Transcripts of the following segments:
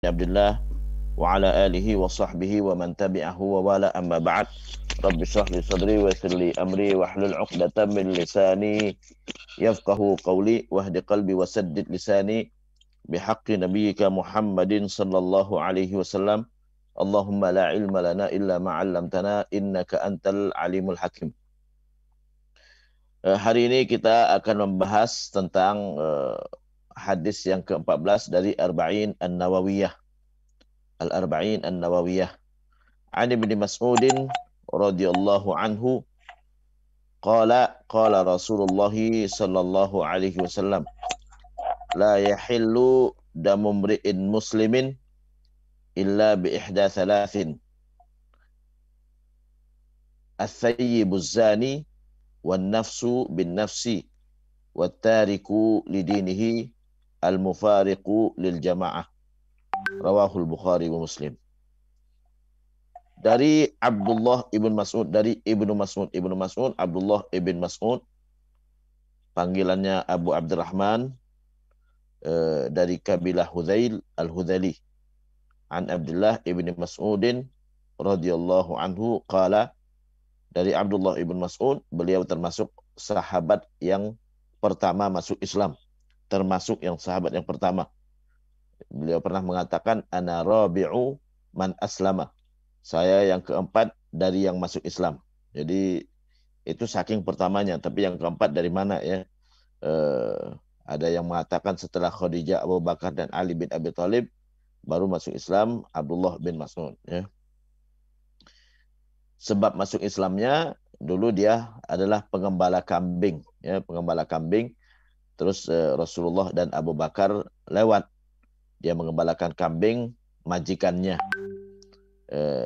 Abdullah wa ala alihi wa sahbihi wa man tabi'ahu wa wala amma ba'd. Rabbi shrah li sadri wa yassir li amri wahlul 'uqdatam min lisani yafqahu qawli wahdi qalbi wa saddid lisani bihaqqi nabiyyika Muhammadin sallallahu alaihi wasallam. Allahumma la ilma lana illa ma 'allamtana innaka antal alimul hakim. Hari ini kita akan membahas tentang hadis yang ke-14 dari Arba'in An-Nawawiyah. Al-Arba'in An-Nawawiyah. An Ibn Mas'udin radhiyallahu anhu qala Rasulullah sallallahu alaihi wasallam la yahillu damu mri'in muslimin illa bi ihda thalathin as-sayyibu zani wan nafsu bin nafsi wat tariku lidinihi al-mufariqu lil jamaah. Rawahul Bukhari wa Muslim. Dari Abdullah ibn Mas'ud, dari Ibnu Mas'ud, Abdullah ibn Mas'ud, panggilannya Abu Abdurrahman, dari kabilah Hudzail al-Hudzali. An Abdullah ibn Mas'udin radhiyallahu anhu qala, dari Abdullah ibn Mas'ud, beliau termasuk sahabat yang pertama masuk Islam, termasuk yang sahabat yang pertama. Beliau pernah mengatakan, ana rabi'u man aslama, saya yang keempat dari yang masuk Islam. Jadi itu saking pertamanya. Tapi yang keempat dari mana ya? Ada yang mengatakan setelah Khadijah, Abu Bakar dan Ali bin Abi Thalib baru masuk Islam Abdullah bin Mas'ud ya. Sebab masuk Islamnya dulu dia adalah pengembala kambing ya, pengembala kambing. Terus Rasulullah dan Abu Bakar lewat, dia mengembalakan kambing majikannya.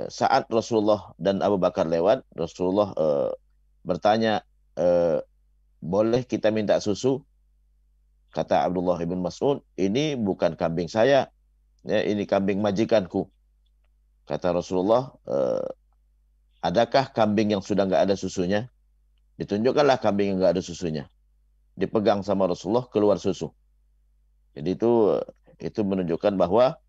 Saat Rasulullah dan Abu Bakar lewat, Rasulullah bertanya, boleh kita minta susu? Kata Abdullah bin Mas'ud, ini bukan kambing saya, ya, ini kambing majikanku. Kata Rasulullah, adakah kambing yang sudah nggak ada susunya? Ditunjukkanlah kambing yang nggak ada susunya. Dipegang sama Rasulullah, keluar susu. Jadi itu menunjukkan bahwa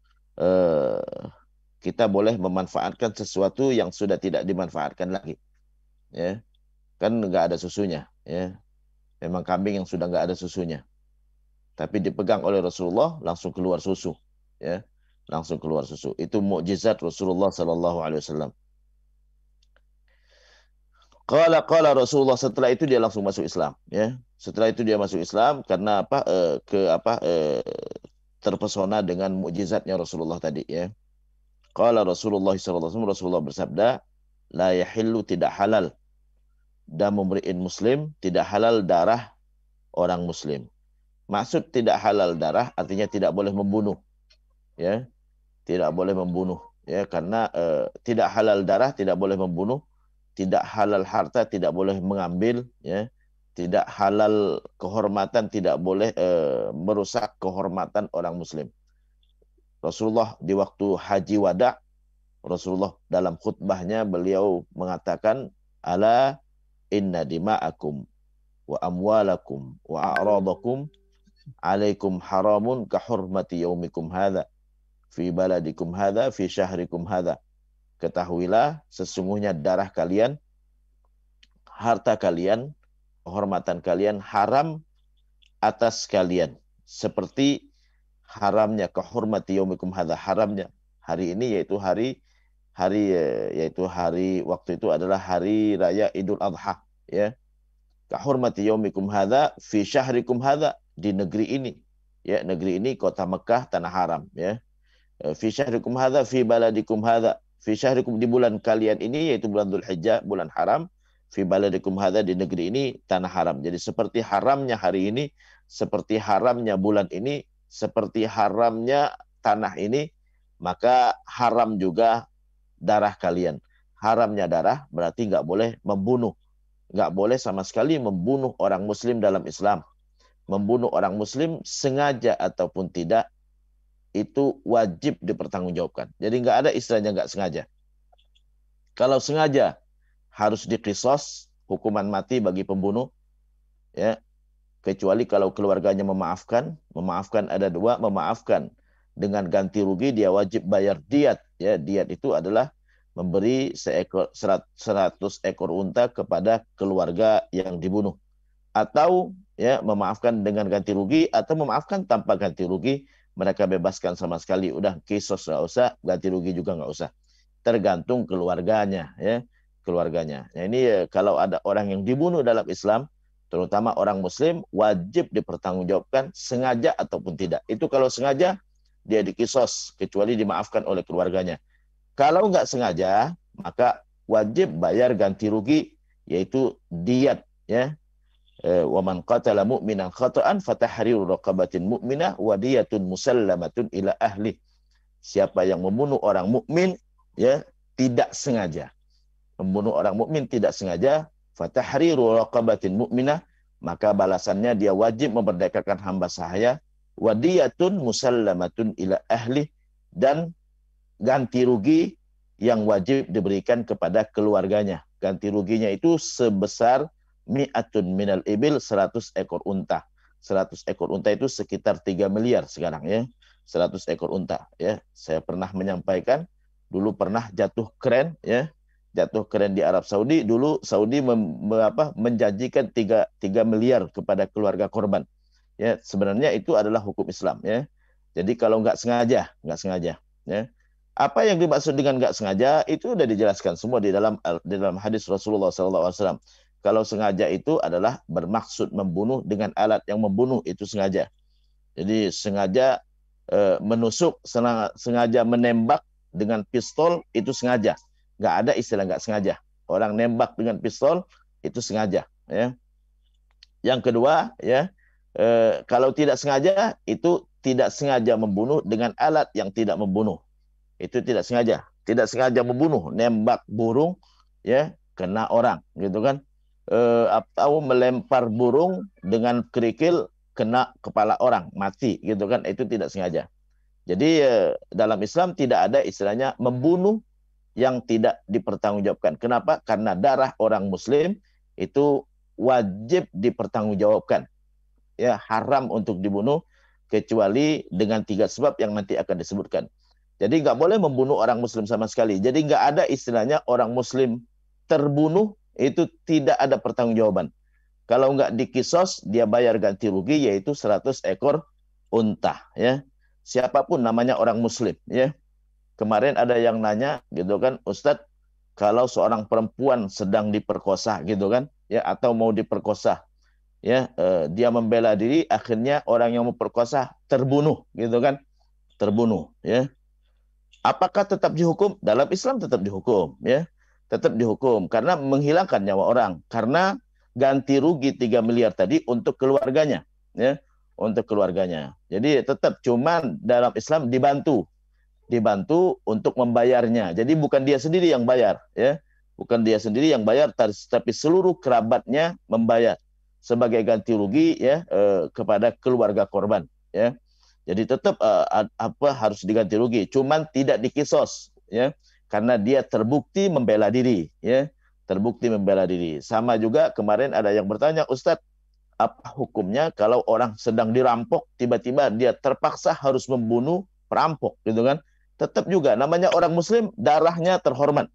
kita boleh memanfaatkan sesuatu yang sudah tidak dimanfaatkan lagi, ya kan nggak ada susunya, ya memang kambing yang sudah nggak ada susunya, tapi dipegang oleh Rasulullah langsung keluar susu, ya langsung keluar susu. Itu mukjizat Rasulullah Sallallahu Alaihi Wasallam. Qala Rasulullah, setelah itu dia langsung masuk Islam, ya setelah itu dia masuk Islam karena apa? Terpesona dengan mukjizatnya Rasulullah tadi, ya. Qala Rasulullah sallallahu alaihi wasallam, Rasulullah bersabda, la yahillu, tidak halal, damu mri'in muslim, tidak halal darah orang muslim. Maksud tidak halal darah artinya tidak boleh membunuh, ya. Tidak boleh membunuh, ya, karena tidak halal darah tidak boleh membunuh, tidak halal harta tidak boleh mengambil, ya. Tidak halal kehormatan, tidak boleh merusak kehormatan orang muslim. Rasulullah di waktu haji wada, Rasulullah dalam khutbahnya beliau mengatakan, ala inna dima'akum wa amwalakum wa a'radakum alaikum haramun ka hurmati yaumikum hadha fi baladikum hadha fi syahrikum hadha. Ketahuilah sesungguhnya darah kalian, harta kalian, kehormatan kalian haram atas kalian seperti haramnya kehormati yaumikum hadza, haramnya hari ini, yaitu hari waktu itu adalah hari raya Idul Adha, ya. Kehormati yaumikum hadza fi syahrikum hadza, di negeri ini, ya, negeri ini kota Mekah, tanah haram, ya. Fi syahrikum hadza fi baladikum hadza, fi syahrikum, di bulan kalian ini, yaitu bulan Dzulhijjah, bulan haram. Fi baladikum hadza, di negeri ini, tanah haram. Jadi seperti haramnya hari ini, seperti haramnya bulan ini, seperti haramnya tanah ini, maka haram juga darah kalian. Haramnya darah berarti nggak boleh membunuh, nggak boleh sama sekali membunuh orang muslim dalam Islam. Membunuh orang muslim sengaja ataupun tidak, itu wajib dipertanggungjawabkan. Jadi nggak ada istilahnya nggak sengaja. Kalau sengaja harus diqisas, hukuman mati bagi pembunuh, ya. Kecuali kalau keluarganya memaafkan. Memaafkan ada dua, memaafkan dengan ganti rugi dia wajib bayar diat. Ya, diat itu adalah memberi 100 ekor unta kepada keluarga yang dibunuh, atau ya memaafkan dengan ganti rugi, atau memaafkan tanpa ganti rugi, mereka bebaskan sama sekali, udah kisos nggak usah, ganti rugi juga nggak usah, tergantung keluarganya ya, keluarganya. Nah, ini kalau ada orang yang dibunuh dalam Islam, terutama orang Muslim, wajib dipertanggungjawabkan sengaja ataupun tidak. Itu kalau sengaja dia dikisos, kecuali dimaafkan oleh keluarganya. Kalau nggak sengaja, maka wajib bayar ganti rugi, yaitu diat ya. Wa man qatala mu'minan khata'an fatahriru raqabatin mu'minah wa diyatun musallamatun ila ahli. Siapa yang membunuh orang mukmin ya tidak sengaja, membunuh orang mukmin tidak sengaja, fatahriru raqabatin mu'minah, maka balasannya dia wajib memerdekakan hamba sahaya, wa diyatun musallamatun ila ahli, dan ganti rugi yang wajib diberikan kepada keluarganya. Ganti ruginya itu sebesar mi'atun minal ibil, 100 ekor unta. 100 ekor unta itu sekitar 3 miliar sekarang ya. 100 ekor unta ya. Saya pernah menyampaikan, dulu pernah jatuh keren ya. Jatuh keren di Arab Saudi. Dulu Saudi menjanjikan 3 miliar kepada keluarga korban. Ya, sebenarnya itu adalah hukum Islam ya. Jadi kalau nggak sengaja ya. Apa yang dimaksud dengan nggak sengaja itu sudah dijelaskan semua di dalam hadis Rasulullah SAW. Kalau sengaja itu adalah bermaksud membunuh dengan alat yang membunuh, itu sengaja. Jadi sengaja menusuk, sengaja menembak dengan pistol, itu sengaja. Nggak ada istilah nggak sengaja. Orang nembak dengan pistol itu sengaja. Ya. Yang kedua, ya kalau tidak sengaja itu tidak sengaja membunuh dengan alat yang tidak membunuh. Itu tidak sengaja membunuh, nembak burung ya kena orang gitu kan, atau melempar burung dengan kerikil kena kepala orang mati gitu kan, itu tidak sengaja. Jadi dalam Islam tidak ada istilahnya membunuh yang tidak dipertanggungjawabkan. Kenapa? Karena darah orang Muslim itu wajib dipertanggungjawabkan ya, haram untuk dibunuh kecuali dengan 3 sebab yang nanti akan disebutkan. Jadi nggak boleh membunuh orang Muslim sama sekali. Jadi nggak ada istilahnya orang Muslim terbunuh itu tidak ada pertanggungjawaban. Kalau nggak dikisos, dia bayar ganti rugi, yaitu 100 ekor unta. Ya, siapapun namanya orang Muslim. Ya, kemarin ada yang nanya gitu kan, Ustadz, kalau seorang perempuan sedang diperkosa gitu kan, ya atau mau diperkosa, ya dia membela diri, akhirnya orang yang memperkosa terbunuh gitu kan, terbunuh. Ya. Apakah tetap dihukum? Dalam Islam tetap dihukum, ya. Tetap dihukum karena menghilangkan nyawa orang. Karena ganti rugi 3 miliar tadi untuk keluarganya, ya. Untuk keluarganya. Jadi tetap, cuman dalam Islam dibantu untuk membayarnya. Jadi bukan dia sendiri yang bayar, ya. Bukan dia sendiri yang bayar, tapi seluruh kerabatnya membayar sebagai ganti rugi ya kepada keluarga korban, ya. Jadi tetap harus diganti rugi, cuman tidak dikisos ya, karena dia terbukti membela diri ya, terbukti membela diri. Sama juga kemarin ada yang bertanya, Ustadz, apa hukumnya kalau orang sedang dirampok tiba-tiba dia terpaksa harus membunuh perampok gitu kan? Tetap juga namanya orang Muslim, darahnya terhormat,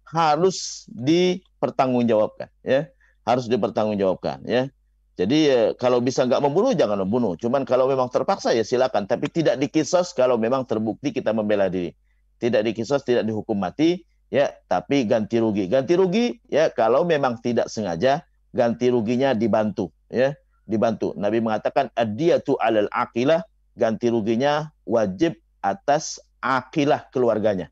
harus dipertanggungjawabkan ya, harus dipertanggungjawabkan ya. Jadi kalau bisa nggak membunuh, jangan membunuh. Cuman kalau memang terpaksa ya silakan. Tapi tidak dikisos kalau memang terbukti kita membela diri. Tidak dikisos, tidak dihukum mati, ya. Tapi ganti rugi. Ganti rugi ya kalau memang tidak sengaja, ganti ruginya dibantu, ya. Dibantu. Nabi mengatakan ad-diyatu 'alal aqilah, ganti ruginya wajib atas aqilah keluarganya.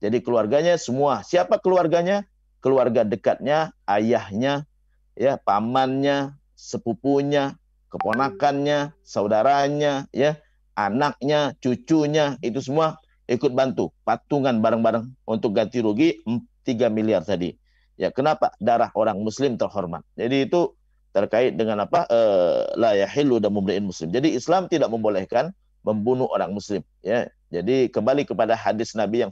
Jadi keluarganya semua. Siapa keluarganya? Keluarga dekatnya, ayahnya, ya, pamannya, sepupunya, keponakannya, saudaranya, ya, anaknya, cucunya, itu semua ikut bantu, patungan bareng-bareng untuk ganti rugi 3 miliar tadi. Ya, kenapa? Darah orang Muslim terhormat. Jadi itu terkait dengan apa? La yahillu damu mri'in muslim. Jadi Islam tidak membolehkan membunuh orang Muslim. Ya, jadi kembali kepada hadis Nabi yang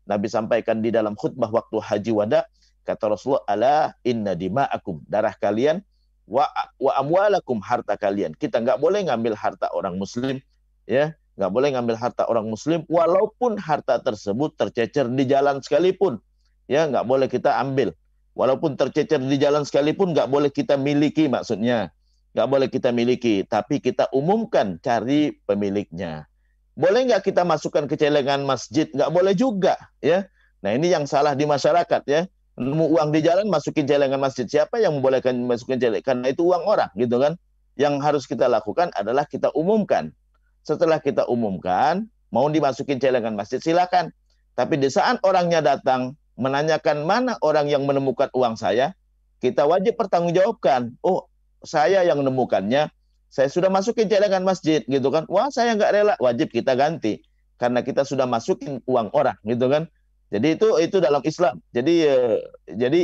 Nabi sampaikan di dalam khutbah waktu Haji Wada, kata Rasulullah, ala inna dima'akum, darah kalian, wa amwalakum, harta kalian. Kita nggak boleh ngambil harta orang Muslim, ya, nggak boleh ngambil harta orang muslim walaupun harta tersebut tercecer di jalan sekalipun. Ya, nggak boleh kita ambil. Walaupun tercecer di jalan sekalipun nggak boleh kita miliki maksudnya. Nggak boleh kita miliki, tapi kita umumkan cari pemiliknya. Boleh nggak kita masukkan ke celengan masjid? Nggak boleh juga, ya. Nah, ini yang salah di masyarakat, ya. Nemu uang di jalan, masukin celengan masjid. Siapa yang membolehkan masukin celengan? Karena itu uang orang, gitu kan. Yang harus kita lakukan adalah kita umumkan. Setelah kita umumkan, mau dimasukin celengan masjid, silakan. Tapi di saat orangnya datang, menanyakan mana orang yang menemukan uang saya, kita wajib pertanggungjawabkan. Oh, saya yang menemukannya, saya sudah masukin celengan masjid, gitu kan. Wah, saya nggak rela, wajib kita ganti. Karena kita sudah masukin uang orang, gitu kan. Jadi itu dalam Islam. Jadi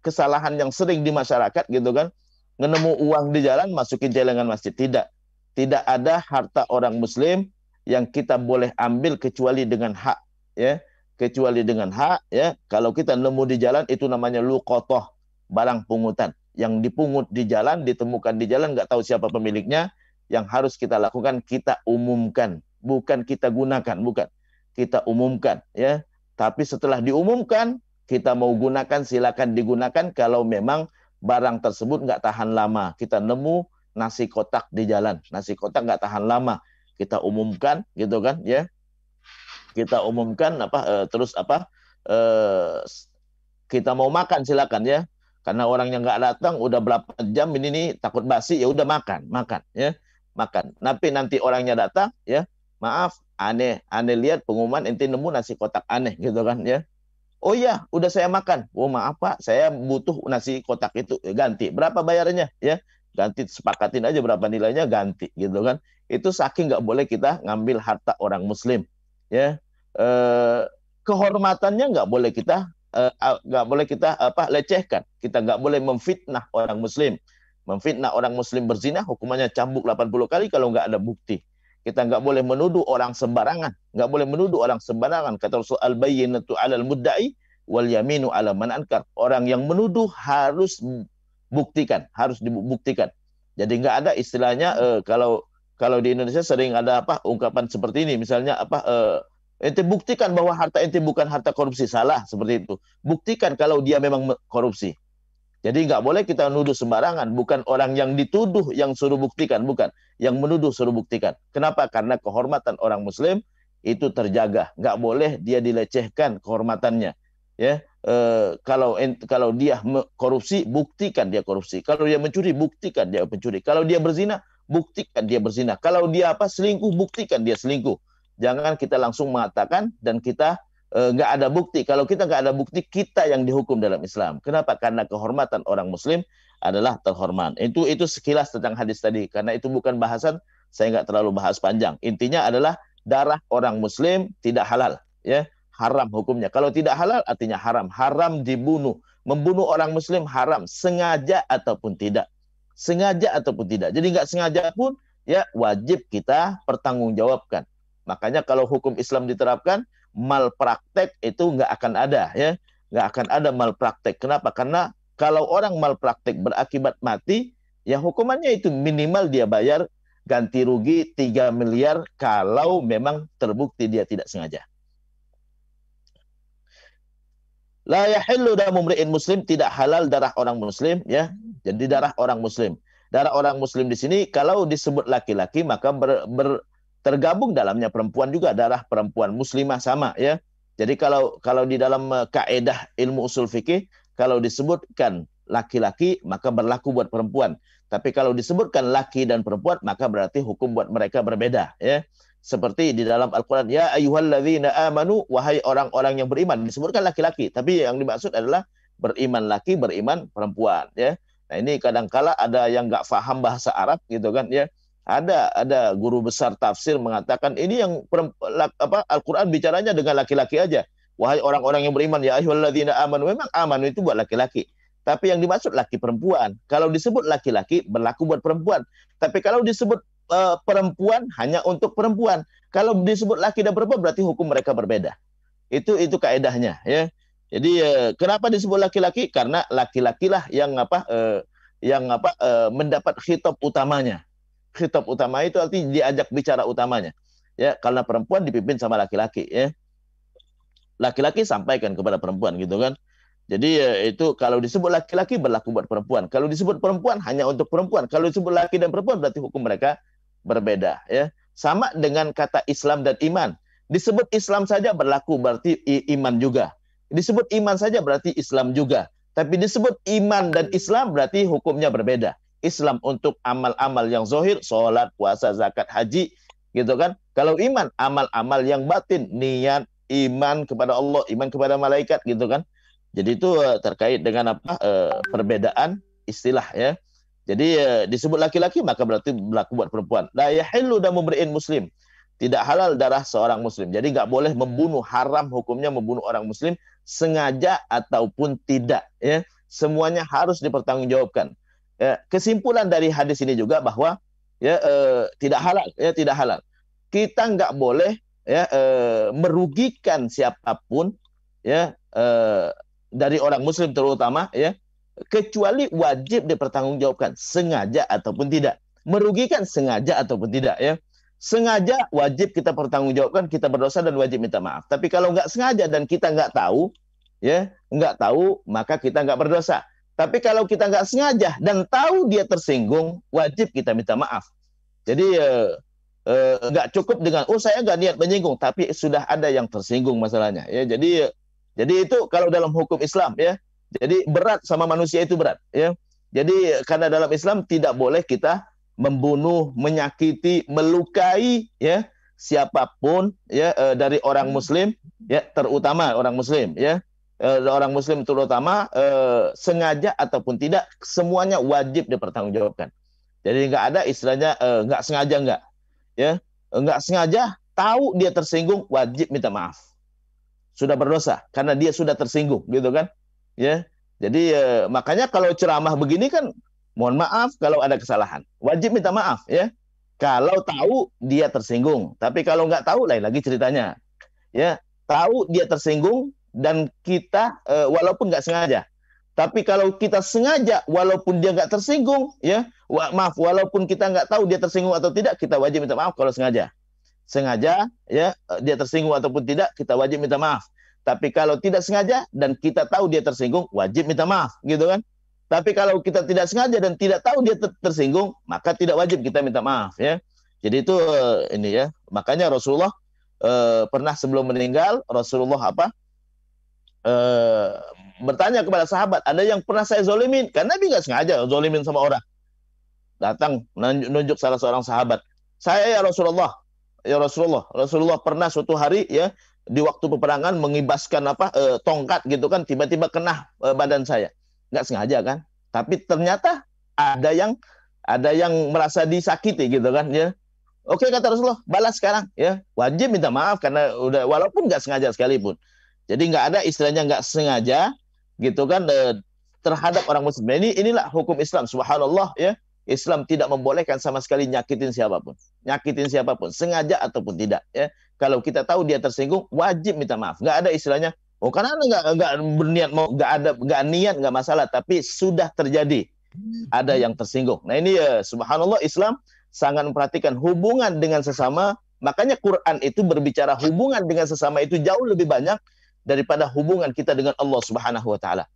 kesalahan yang sering di masyarakat, gitu kan. Nemu uang di jalan, masukin celengan masjid. Tidak ada harta orang muslim yang kita boleh ambil kecuali dengan hak, ya. Kecuali dengan hak, ya. Kalau kita nemu di jalan, itu namanya luqotoh, barang pungutan. Yang dipungut di jalan, ditemukan di jalan, nggak tahu siapa pemiliknya. Yang harus kita lakukan, kita umumkan, bukan kita gunakan, bukan. Kita umumkan, ya. Tapi setelah diumumkan, kita mau gunakan, silakan digunakan. Kalau memang barang tersebut nggak tahan lama, kita nemu nasi kotak di jalan, nasi kotak nggak tahan lama, kita umumkan, gitu kan, ya. Kita umumkan terus kita mau makan silakan, ya. Karena orang yang nggak datang udah berapa jam ini nih, takut basi, ya udah makan, ya, makan. Nanti orangnya datang, ya, maaf, aneh lihat pengumuman ente nemu nasi kotak aneh, gitu kan, ya. Oh iya, udah saya makan. Oh maaf Pak, saya butuh nasi kotak itu, ya, ganti. Berapa bayarnya, ya? Ganti, sepakatin aja berapa nilainya, ganti, gitu kan. Itu saking nggak boleh kita ngambil harta orang muslim, ya. Kehormatannya nggak boleh kita lecehkan. Kita nggak boleh memfitnah orang muslim. Memfitnah orang muslim berzina hukumannya cambuk 80 kali kalau nggak ada bukti. Kita nggak boleh menuduh orang sembarangan. Nggak boleh menuduh orang sembarangan. Kata Rasul, al-bayyinatu 'alal mudda'i wal yaminu 'ala man ankar. Orang yang menuduh harus harus dibuktikan. Jadi nggak ada istilahnya kalau di Indonesia sering ada ungkapan seperti ini, misalnya ente buktikan bahwa harta ente bukan harta korupsi, salah seperti itu. Buktikan kalau dia memang korupsi. Jadi nggak boleh kita nuduh sembarangan. Bukan orang yang dituduh yang suruh buktikan, bukan. Yang menuduh suruh buktikan. Kenapa? Karena kehormatan orang muslim itu terjaga. Nggak boleh dia dilecehkan kehormatannya. Ya, kalau dia korupsi, buktikan dia korupsi. Kalau dia mencuri, buktikan dia mencuri. Kalau dia berzina, buktikan dia berzina. Kalau dia selingkuh, buktikan dia selingkuh. Jangan kita langsung mengatakan dan kita nggak ada bukti. Kalau kita nggak ada bukti, kita yang dihukum dalam Islam. Kenapa? Karena kehormatan orang muslim adalah terhormat. Itu sekilas tentang hadis tadi. Karena itu bukan bahasan, saya nggak terlalu bahas panjang. Intinya adalah darah orang muslim tidak halal, ya, haram hukumnya. Kalau tidak halal artinya haram. Haram dibunuh. Membunuh orang muslim haram, sengaja ataupun tidak. Sengaja ataupun tidak. Jadi nggak sengaja pun, ya, wajib kita pertanggungjawabkan. Makanya kalau hukum Islam diterapkan, malpraktek itu nggak akan ada, ya, nggak akan ada malpraktek. Kenapa? Karena kalau orang malpraktek berakibat mati, ya hukumannya itu minimal dia bayar ganti rugi 3 miliar kalau memang terbukti dia tidak sengaja. La yahillu damu mri'in muslim, tidak halal darah orang muslim, ya. Jadi darah orang muslim. Darah orang muslim di sini kalau disebut laki-laki maka tergabung dalamnya perempuan juga, darah perempuan muslimah sama, ya. Jadi kalau di dalam kaidah ilmu usul fikih, kalau disebutkan laki-laki maka berlaku buat perempuan. Tapi kalau disebutkan laki dan perempuan maka berarti hukum buat mereka berbeda, ya. Seperti di dalam Al-Qur'an, ya ayyuhalladzina amanu, wahai orang-orang yang beriman, disebutkan laki-laki, tapi yang dimaksud adalah beriman laki, beriman perempuan, ya. Nah, ini kadangkala ada yang nggak paham bahasa Arab, gitu kan, ya. Ada guru besar tafsir mengatakan ini yang Al-Qur'an bicaranya dengan laki-laki aja. Wahai orang-orang yang beriman, ya ayyuhalladzina amanu, memang amanu itu buat laki-laki. Tapi yang dimaksud laki perempuan. Kalau disebut laki-laki berlaku buat perempuan. Tapi kalau disebut perempuan hanya untuk perempuan. Kalau disebut laki dan perempuan berarti hukum mereka berbeda. Itu kaedahnya, ya. Jadi kenapa disebut laki-laki? Karena laki-lakilah yang mendapat khitab utamanya. Khitab utama itu artinya diajak bicara utamanya. ya, karena perempuan dipimpin sama laki-laki, ya. Laki-laki sampaikan kepada perempuan gitu kan. Jadi itu kalau disebut laki-laki berlaku buat perempuan. Kalau disebut perempuan hanya untuk perempuan. Kalau disebut laki dan perempuan berarti hukum mereka berbeda, ya. Sama dengan kata Islam dan iman. Disebut Islam saja berlaku berarti iman juga. Disebut iman saja berarti Islam juga. Tapi disebut iman dan Islam berarti hukumnya berbeda. Islam untuk amal-amal yang zahir, sholat, puasa, zakat, haji, gitu kan. Kalau iman, amal-amal yang batin, niat, iman kepada Allah, iman kepada malaikat, gitu kan. Jadi itu terkait dengan perbedaan istilah, ya. Jadi disebut laki-laki maka berarti berlaku buat perempuan. La yahillu damu mri'in muslim. Tidak halal darah seorang muslim. Jadi nggak boleh membunuh, haram hukumnya membunuh orang muslim sengaja ataupun tidak, ya. Semuanya harus dipertanggungjawabkan. Ya, kesimpulan dari hadis ini juga bahwa ya tidak halal, ya, tidak halal. Kita nggak boleh, ya, merugikan siapapun, ya, dari orang muslim terutama, ya, kecuali wajib dipertanggungjawabkan sengaja ataupun tidak. Merugikan sengaja ataupun tidak, ya. Sengaja wajib kita pertanggungjawabkan, kita berdosa dan wajib minta maaf. Tapi kalau nggak sengaja dan kita nggak tahu, ya, nggak tahu, maka kita nggak berdosa. Tapi kalau kita nggak sengaja dan tahu dia tersinggung, wajib kita minta maaf. Jadi nggak cukup dengan saya nggak niat menyinggung, tapi sudah ada yang tersinggung masalahnya, ya. Jadi itu kalau dalam hukum Islam, ya. Jadi berat sama manusia itu berat, ya. Jadi karena dalam Islam tidak boleh kita membunuh, menyakiti, melukai, ya, siapapun, ya, dari orang muslim, ya, terutama orang muslim, ya. Orang muslim terutama sengaja ataupun tidak semuanya wajib dipertanggungjawabkan. Jadi nggak ada istilahnya nggak sengaja, nggak, ya, nggak sengaja, tahu dia tersinggung wajib minta maaf, sudah berdosa karena dia sudah tersinggung, gitu kan, ya. Jadi makanya kalau ceramah begini kan mohon maaf kalau ada kesalahan, wajib minta maaf, ya. Kalau tahu dia tersinggung, tapi kalau nggak tahu lain lagi ceritanya, ya. Tahu dia tersinggung dan kita walaupun nggak sengaja, tapi kalau kita sengaja walaupun dia nggak tersinggung, ya, maaf, walaupun kita nggak tahu dia tersinggung atau tidak, kita wajib minta maaf kalau sengaja. Sengaja, ya, dia tersinggung ataupun tidak, kita wajib minta maaf. Tapi kalau tidak sengaja dan kita tahu dia tersinggung, wajib minta maaf, gitu kan. Tapi kalau kita tidak sengaja dan tidak tahu dia tersinggung, maka tidak wajib kita minta maaf, ya. Jadi itu ini, ya. Makanya Rasulullah pernah sebelum meninggal, Rasulullah bertanya kepada sahabat, ada yang pernah saya zolimin? Karena Nabi nggak sengaja zolimin sama orang. Datang menunjuk salah seorang sahabat, saya ya Rasulullah, Rasulullah pernah suatu hari, ya, di waktu peperangan mengibaskan tongkat, gitu kan, tiba-tiba kena badan saya, nggak sengaja kan, tapi ternyata ada yang merasa disakiti, gitu kan, ya. Oke, kata Rasulullah, balas sekarang, ya, wajib minta maaf karena udah walaupun nggak sengaja sekalipun. Jadi nggak ada istilahnya nggak sengaja, gitu kan, terhadap orang muslim. Inilah hukum Islam, subhanallah, ya. Islam tidak membolehkan sama sekali nyakitin siapapun, sengaja ataupun tidak, ya. Kalau kita tahu dia tersinggung, wajib minta maaf. Nggak ada istilahnya, oh karena nggak berniat, mau nggak niat, nggak masalah, tapi sudah terjadi ada yang tersinggung. Nah ini ya, subhanallah, Islam sangat memperhatikan hubungan dengan sesama. Makanya Quran itu berbicara hubungan dengan sesama itu jauh lebih banyak daripada hubungan kita dengan Allah Subhanahu wa taala.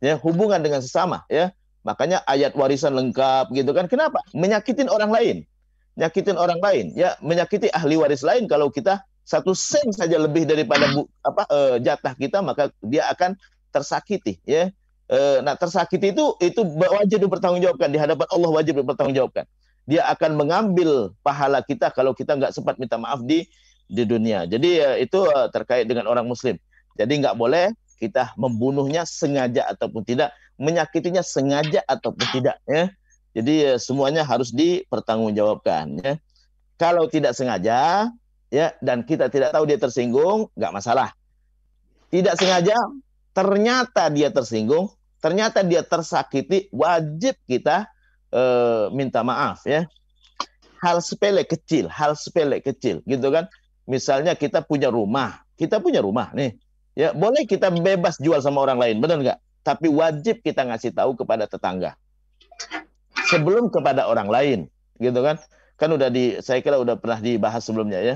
Ya, hubungan dengan sesama, ya. Makanya ayat warisan lengkap, gitu kan. Kenapa? Menyakitin orang lain. Nyakitin orang lain, ya, menyakiti ahli waris lain, kalau kita 1 sen saja lebih daripada jatah kita, maka dia akan tersakiti, ya. Nah, tersakiti itu wajib dipertanggungjawabkan di hadapan Allah, wajib dipertanggungjawabkan. Dia akan mengambil pahala kita kalau kita nggak sempat minta maaf di dunia. Jadi itu terkait dengan orang muslim. Jadi nggak boleh kita membunuhnya sengaja ataupun tidak, menyakitinya sengaja ataupun tidak, ya. Jadi semuanya harus dipertanggungjawabkan, ya. Kalau tidak sengaja, ya, dan kita tidak tahu dia tersinggung, nggak masalah. Tidak sengaja, ternyata dia tersinggung, ternyata dia tersakiti, wajib kita minta maaf, ya. Hal sepele kecil, gitu kan. Misalnya kita punya rumah nih, ya, boleh kita bebas jual sama orang lain, benar nggak? Tapi wajib kita ngasih tahu kepada tetangga sebelum kepada orang lain, gitu kan. Kan saya kira udah pernah dibahas sebelumnya, ya.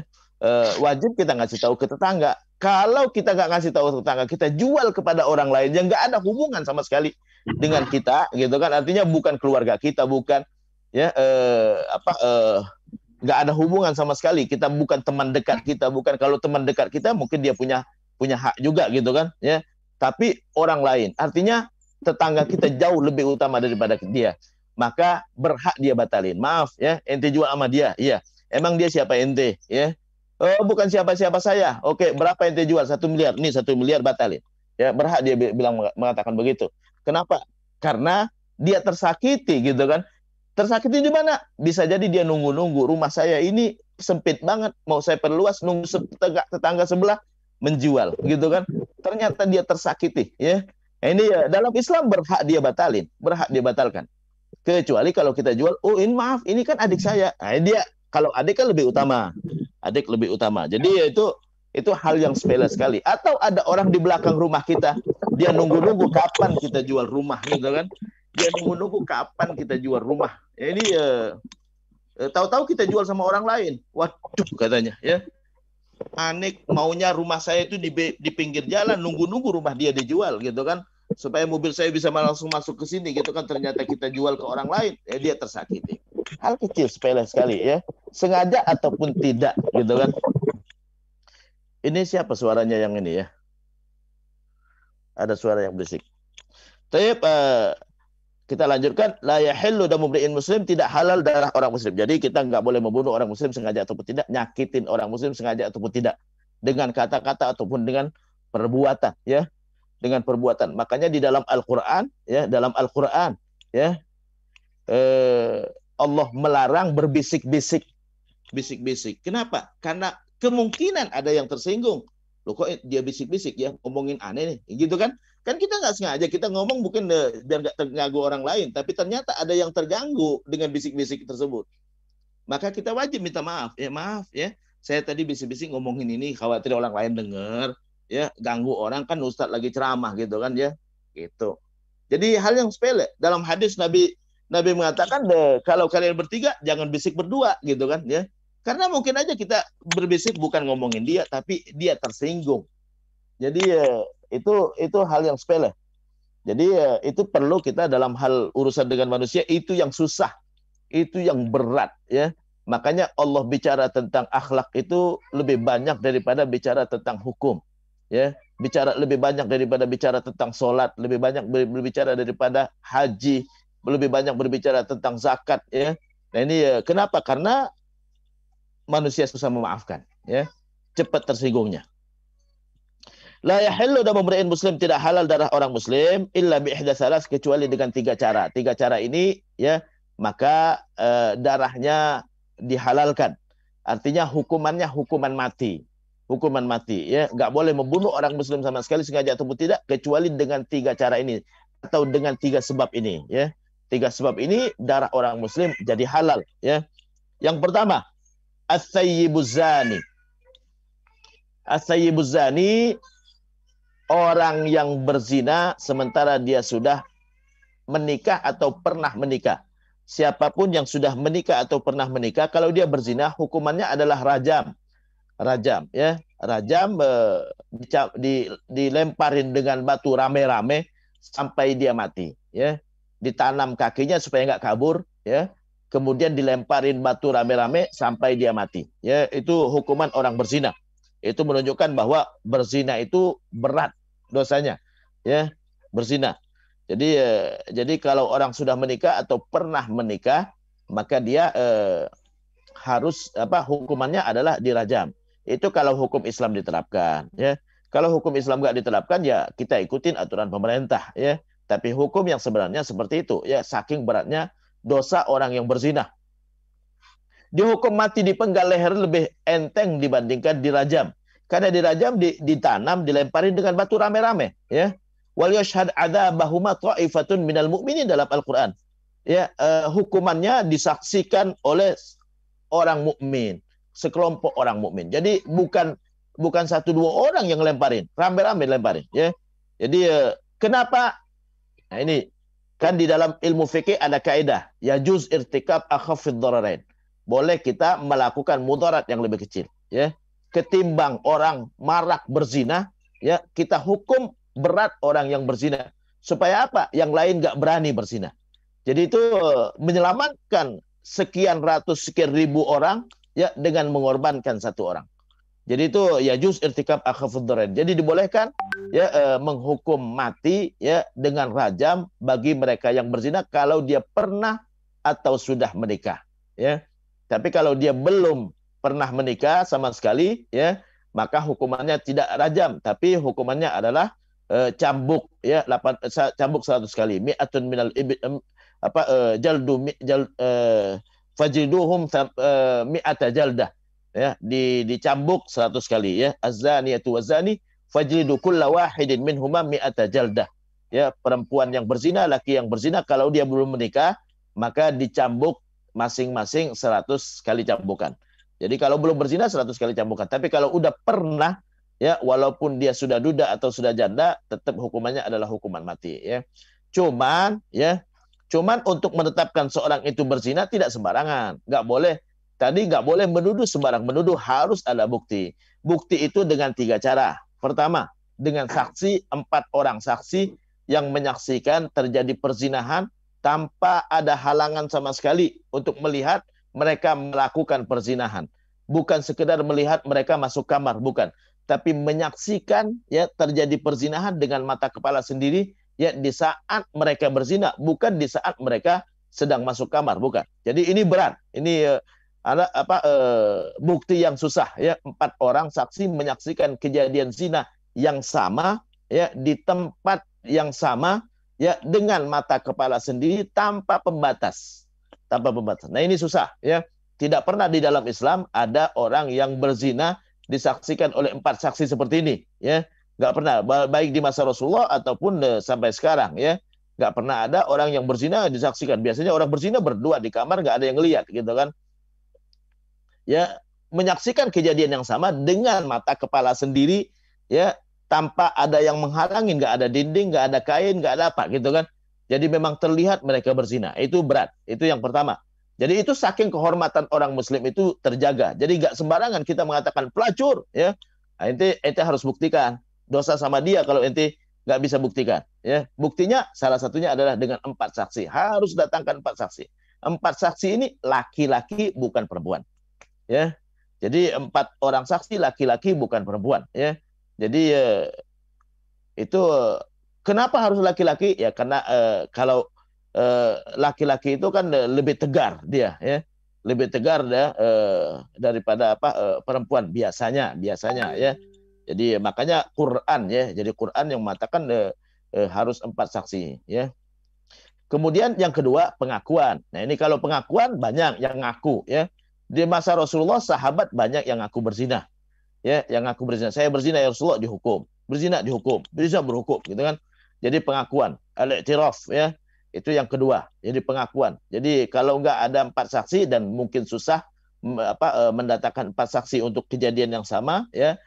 wajib kita ngasih tahu ke tetangga. Kalau kita nggak ngasih tahu ke tetangga, kita jual kepada orang lain yang nggak ada hubungan sama sekali dengan kita, gitu kan? Artinya bukan keluarga kita, bukan ya nggak ada hubungan sama sekali. Kita bukan teman dekat kita, bukan. Kalau teman dekat kita mungkin dia punya hak juga, gitu kan? Ya, tapi orang lain, artinya tetangga kita jauh lebih utama daripada dia, maka berhak dia batalin. Maaf ya, ente jual sama dia, iya. Emang dia siapa ente? Ya, oh, bukan siapa-siapa saya. Oke, berapa ente jual? 1 miliar. Nih 1 miliar batalin. Ya, berhak dia bilang mengatakan begitu. Kenapa? Karena dia tersakiti, gitu kan? Tersakiti di mana? Bisa jadi dia nunggu-nunggu. Rumah saya ini sempit banget, mau saya perluas, nunggu tetangga sebelah menjual, gitu kan? Ternyata dia tersakiti, ya. Nah, ini ya, dalam Islam berhak dia batalin, berhak dia batalkan. Kecuali kalau kita jual, oh ini maaf, ini kan adik saya. Nah, dia kalau adik kan lebih utama, adik lebih utama. Jadi ya itu hal yang sepele sekali. Atau ada orang di belakang rumah kita, dia nunggu-nunggu kapan kita jual rumah, gitu kan? Dia nunggu-nunggu kapan kita jual rumah. Ya, ini tahu-tahu kita jual sama orang lain. Waduh, katanya, ya. Anik maunya rumah saya itu di pinggir jalan, nunggu-nunggu rumah dia dijual, gitu kan? Supaya mobil saya bisa langsung masuk ke sini, gitu kan? Ternyata kita jual ke orang lain, ya dia tersakiti. Hal kecil sepele sekali, ya, sengaja ataupun tidak, gitu kan? Ini siapa suaranya yang ini, ya? Ada suara yang berisik. Tapi kita lanjutkan, la yahillu damu imri'in muslim, tidak halal darah orang muslim. Jadi kita nggak boleh membunuh orang muslim sengaja ataupun tidak, nyakitin orang muslim sengaja ataupun tidak, dengan kata-kata ataupun dengan perbuatan, ya. Dengan perbuatan. Makanya di dalam Al-Qur'an, ya, dalam Al-Qur'an, ya, Allah melarang berbisik-bisik. Bisik-bisik. Kenapa? Karena kemungkinan ada yang tersinggung. Loh, kok dia bisik-bisik ya, ngomongin aneh nih, gitu kan? Kan kita nggak sengaja, kita ngomong bukan biar nggak terganggu orang lain, tapi ternyata ada yang terganggu dengan bisik-bisik tersebut. Maka kita wajib minta maaf. Ya maaf ya, saya tadi bisik-bisik ngomongin ini, khawatir orang lain dengar, ya ganggu orang, kan Ustadz lagi ceramah, gitu kan, ya, gitu. Jadi hal yang sepele. Dalam hadis Nabi mengatakan, kalau kalian bertiga jangan bisik berdua, gitu kan, ya. Karena mungkin aja kita berbisik bukan ngomongin dia, tapi dia tersinggung. Jadi itu hal yang sepele. Jadi itu perlu kita dalam hal urusan dengan manusia, itu yang susah, itu yang berat, ya. Makanya Allah bicara tentang akhlak itu lebih banyak daripada bicara tentang hukum, ya. Bicara lebih banyak daripada bicara tentang sholat, lebih banyak berbicara daripada haji, lebih banyak berbicara tentang zakat, ya. Nah ini kenapa? Karena manusia susah memaafkan, ya, cepat tersinggungnya. La yahillu damu imri'in muslim, tidak halal darah orang muslim illa bi ihda salas, kecuali dengan 3 cara. 3 cara ini, ya, maka darahnya dihalalkan. Artinya hukumannya hukuman mati. Hukuman mati, ya, nggak boleh membunuh orang muslim sama sekali sengaja ataupun tidak, kecuali dengan 3 cara ini atau dengan 3 sebab ini, ya. 3 sebab ini darah orang muslim jadi halal, ya. Yang pertama, as-sayyibuz zani. As-sayyibuz zani, orang yang berzina sementara dia sudah menikah atau pernah menikah. Siapapun yang sudah menikah atau pernah menikah, kalau dia berzina, hukumannya adalah rajam. Rajam, ya. Rajam, dilemparin dengan batu rame-rame sampai dia mati, ya. Ditanam kakinya supaya nggak kabur, ya. Kemudian dilemparin batu rame-rame sampai dia mati. Ya, itu hukuman orang berzina. Itu menunjukkan bahwa berzina itu berat dosanya, ya, berzina. Jadi kalau orang sudah menikah atau pernah menikah, maka dia harus hukumannya adalah dirajam. Itu kalau hukum Islam diterapkan, ya. Kalau hukum Islam nggak diterapkan, ya kita ikutin aturan pemerintah, ya. Tapi hukum yang sebenarnya seperti itu, ya, saking beratnya dosa orang yang berzina. Dihukum mati dipenggal leher lebih enteng dibandingkan dirajam. Karena dirajam ditanam, dilemparin dengan batu rame-rame, ya. Wal yashhad adzabahuma ta'ifatun minal mu'minin dalam Al-Qur'an. Ya, hukumannya disaksikan oleh orang mukmin, sekelompok orang mukmin. Jadi bukan 1-2 orang yang lemparin, rame-rame lemparin, ya. Jadi kenapa? Nah ini kan di dalam ilmu fikih ada kaidah, yajuz irtikab akhafid dhararain. Boleh kita melakukan mudarat yang lebih kecil, ya. ketimbang orang marak berzina, ya kita hukum berat orang yang berzina. Supaya apa? Yang lain nggak berani berzina. Jadi itu menyelamatkan sekian ribu orang ya dengan mengorbankan satu orang. Jadi itu ya juz irtikab akhafud dharain. Jadi dibolehkan ya menghukum mati ya dengan rajam bagi mereka yang berzina kalau dia pernah atau sudah menikah ya. Tapi kalau dia belum pernah menikah sama sekali ya, maka hukumannya tidak rajam tapi hukumannya adalah cambuk ya cambuk 100 kali. Mi'atun minal jaldu fajriduhum mi'ata jaldah ya dicambuk 100 kali ya az-zaniyatu waz-zani fajlidu kulla wahidin minhuma mi'ata jaldah ya perempuan yang berzina laki yang berzina kalau dia belum menikah maka dicambuk masing-masing 100 kali cambukan. Jadi kalau belum berzina 100 kali cambukan, tapi kalau udah pernah ya walaupun dia sudah duda atau sudah janda tetap hukumannya adalah hukuman mati ya. Cuman untuk menetapkan seorang itu berzina tidak sembarangan, nggak boleh. Tadi nggak boleh menuduh sembarang menuduh, harus ada bukti. Bukti itu dengan 3 cara. Pertama, dengan saksi, 4 orang saksi yang menyaksikan terjadi perzinahan tanpa ada halangan sama sekali untuk melihat mereka melakukan perzinahan. Bukan sekedar melihat mereka masuk kamar, bukan. Tapi menyaksikan ya terjadi perzinahan dengan mata kepala sendiri ya di saat mereka berzina, bukan di saat mereka sedang masuk kamar, bukan. Jadi ini berat. Ini ada bukti yang susah ya 4 orang saksi menyaksikan kejadian zina yang sama ya di tempat yang sama ya dengan mata kepala sendiri tanpa pembatas nah ini susah ya, tidak pernah di dalam Islam ada orang yang berzina disaksikan oleh 4 saksi seperti ini ya, nggak pernah baik di masa Rasulullah ataupun sampai sekarang ya, nggak pernah ada orang yang berzina disaksikan. Biasanya orang berzina berdua di kamar nggak ada yang lihat gitu kan ya, menyaksikan kejadian yang sama dengan mata kepala sendiri ya tanpa ada yang menghalangi, nggak ada dinding, nggak ada kain, nggak ada apa gitu kan. Jadi memang terlihat mereka berzina. Itu berat. Itu yang pertama. Jadi itu saking kehormatan orang muslim itu terjaga. Jadi nggak sembarangan kita mengatakan pelacur ya. Nah, ente harus buktikan dosa sama dia kalau ente nggak bisa buktikan ya. Buktinya salah satunya adalah dengan 4 saksi. Harus datangkan 4 saksi. 4 saksi ini laki-laki bukan perempuan. Ya, jadi 4 orang saksi laki-laki bukan perempuan ya. Jadi itu kenapa harus laki-laki ya, karena kalau laki-laki itu kan lebih tegar dia ya, lebih tegar ya, daripada perempuan biasanya ya. Jadi makanya Quran ya, jadi Quran yang mengatakan harus 4 saksi ya. Kemudian yang kedua pengakuan. Nah ini kalau pengakuan banyak yang ngaku ya. Di masa Rasulullah sahabat banyak yang ngaku berzina. Ya, yang ngaku berzina. Saya berzina ya Rasulullah, dihukum. Berzina dihukum. Berzina berhukum gitu kan. Jadi pengakuan, al-i'tiraf ya. Itu yang kedua. Jadi pengakuan. Jadi kalau nggak ada 4 saksi dan mungkin susah mendatangkan 4 saksi untuk kejadian yang sama ya,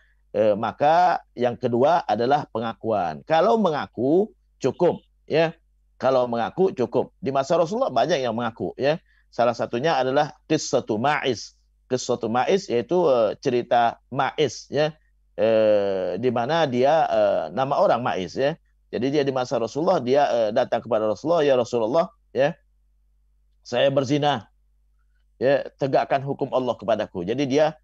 maka yang kedua adalah pengakuan. Kalau mengaku cukup ya. Kalau mengaku cukup. Di masa Rasulullah banyak yang mengaku ya. Salah satunya adalah Qissatu Ma'iz. Qissatu Ma'iz yaitu cerita Ma'iz ya. Di mana dia nama orang Ma'iz ya. Jadi dia di masa Rasulullah dia datang kepada Rasulullah, ya Rasulullah ya. Saya berzina. Ya, tegakkan hukum Allah kepadaku. Jadi dia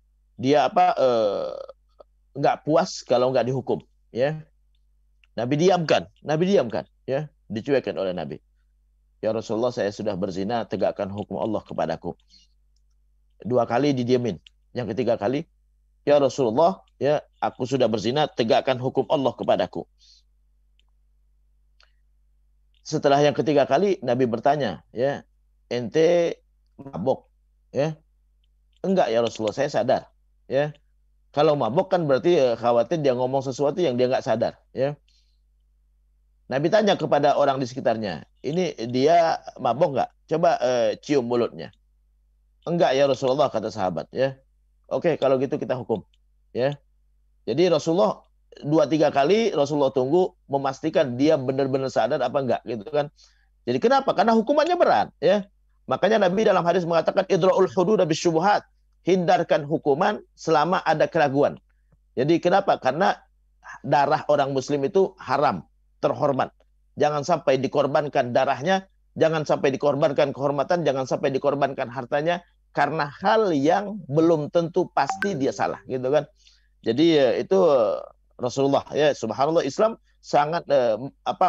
nggak puas kalau nggak dihukum ya. Nabi diamkan ya, dicuekin oleh Nabi. Ya Rasulullah, saya sudah berzina, tegakkan hukum Allah kepadaku. 2 kali didiamin. Yang ketiga kali, ya Rasulullah, ya aku sudah berzina, tegakkan hukum Allah kepadaku. Setelah yang ketiga kali, Nabi bertanya, ya ente mabok, ya? Enggak ya Rasulullah, saya sadar, ya. Kalau mabok kan berarti khawatir dia ngomong sesuatu yang dia nggak sadar, ya. Nabi tanya kepada orang di sekitarnya, ini dia mabok nggak? Coba cium mulutnya. Enggak ya Rasulullah, kata sahabat. Ya, oke kalau gitu kita hukum. Ya, jadi Rasulullah 2-3 kali Rasulullah tunggu memastikan dia benar-benar sadar apa enggak, gitu kan? Jadi kenapa? Karena hukumannya berat. Ya, makanya Nabi dalam hadis mengatakan idra'ul hudud bisyubuhat. hindarkan hukuman selama ada keraguan. Jadi kenapa? Karena darah orang muslim itu haram, terhormat. Jangan sampai dikorbankan darahnya, jangan sampai dikorbankan kehormatan, jangan sampai dikorbankan hartanya karena hal yang belum tentu pasti dia salah, gitu kan. Jadi itu Rasulullah, ya subhanallah, Islam sangat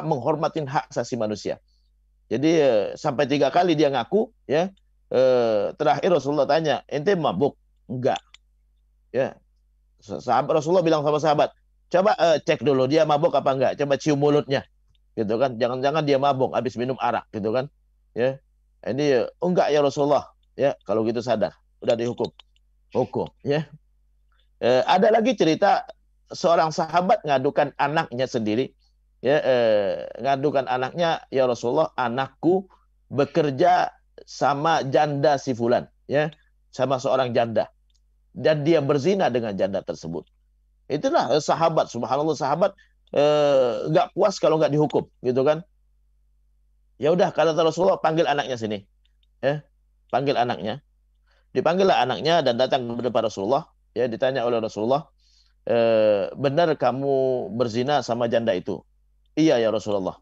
menghormatin hak asasi manusia. Jadi sampai 3 kali dia ngaku, ya. Terakhir Rasulullah tanya, ente mabuk? Enggak. Ya, sahabat Rasulullah bilang sama sahabat, coba cek dulu dia mabuk apa enggak, coba cium mulutnya, gitu kan. Jangan-jangan dia mabuk habis minum arak, gitu kan. Ya, ini enggak ya Rasulullah. Ya, kalau gitu sadar, udah dihukum, hukum. Ya, ada lagi cerita seorang sahabat ngadukan anaknya sendiri. Ya, ngadukan anaknya, ya Rasulullah, anakku bekerja sama janda si fulan, ya, sama seorang janda, dan dia berzina dengan janda tersebut. Itulah sahabat, subhanallah, sahabat nggak puas kalau nggak dihukum, gitu kan. Ya udah, kata Rasulullah, panggil anaknya sini, ya, panggil anaknya. Dipanggillah anaknya dan datang ke depan Rasulullah. Ya, ditanya oleh Rasulullah, benar kamu berzina sama janda itu? Iya ya Rasulullah.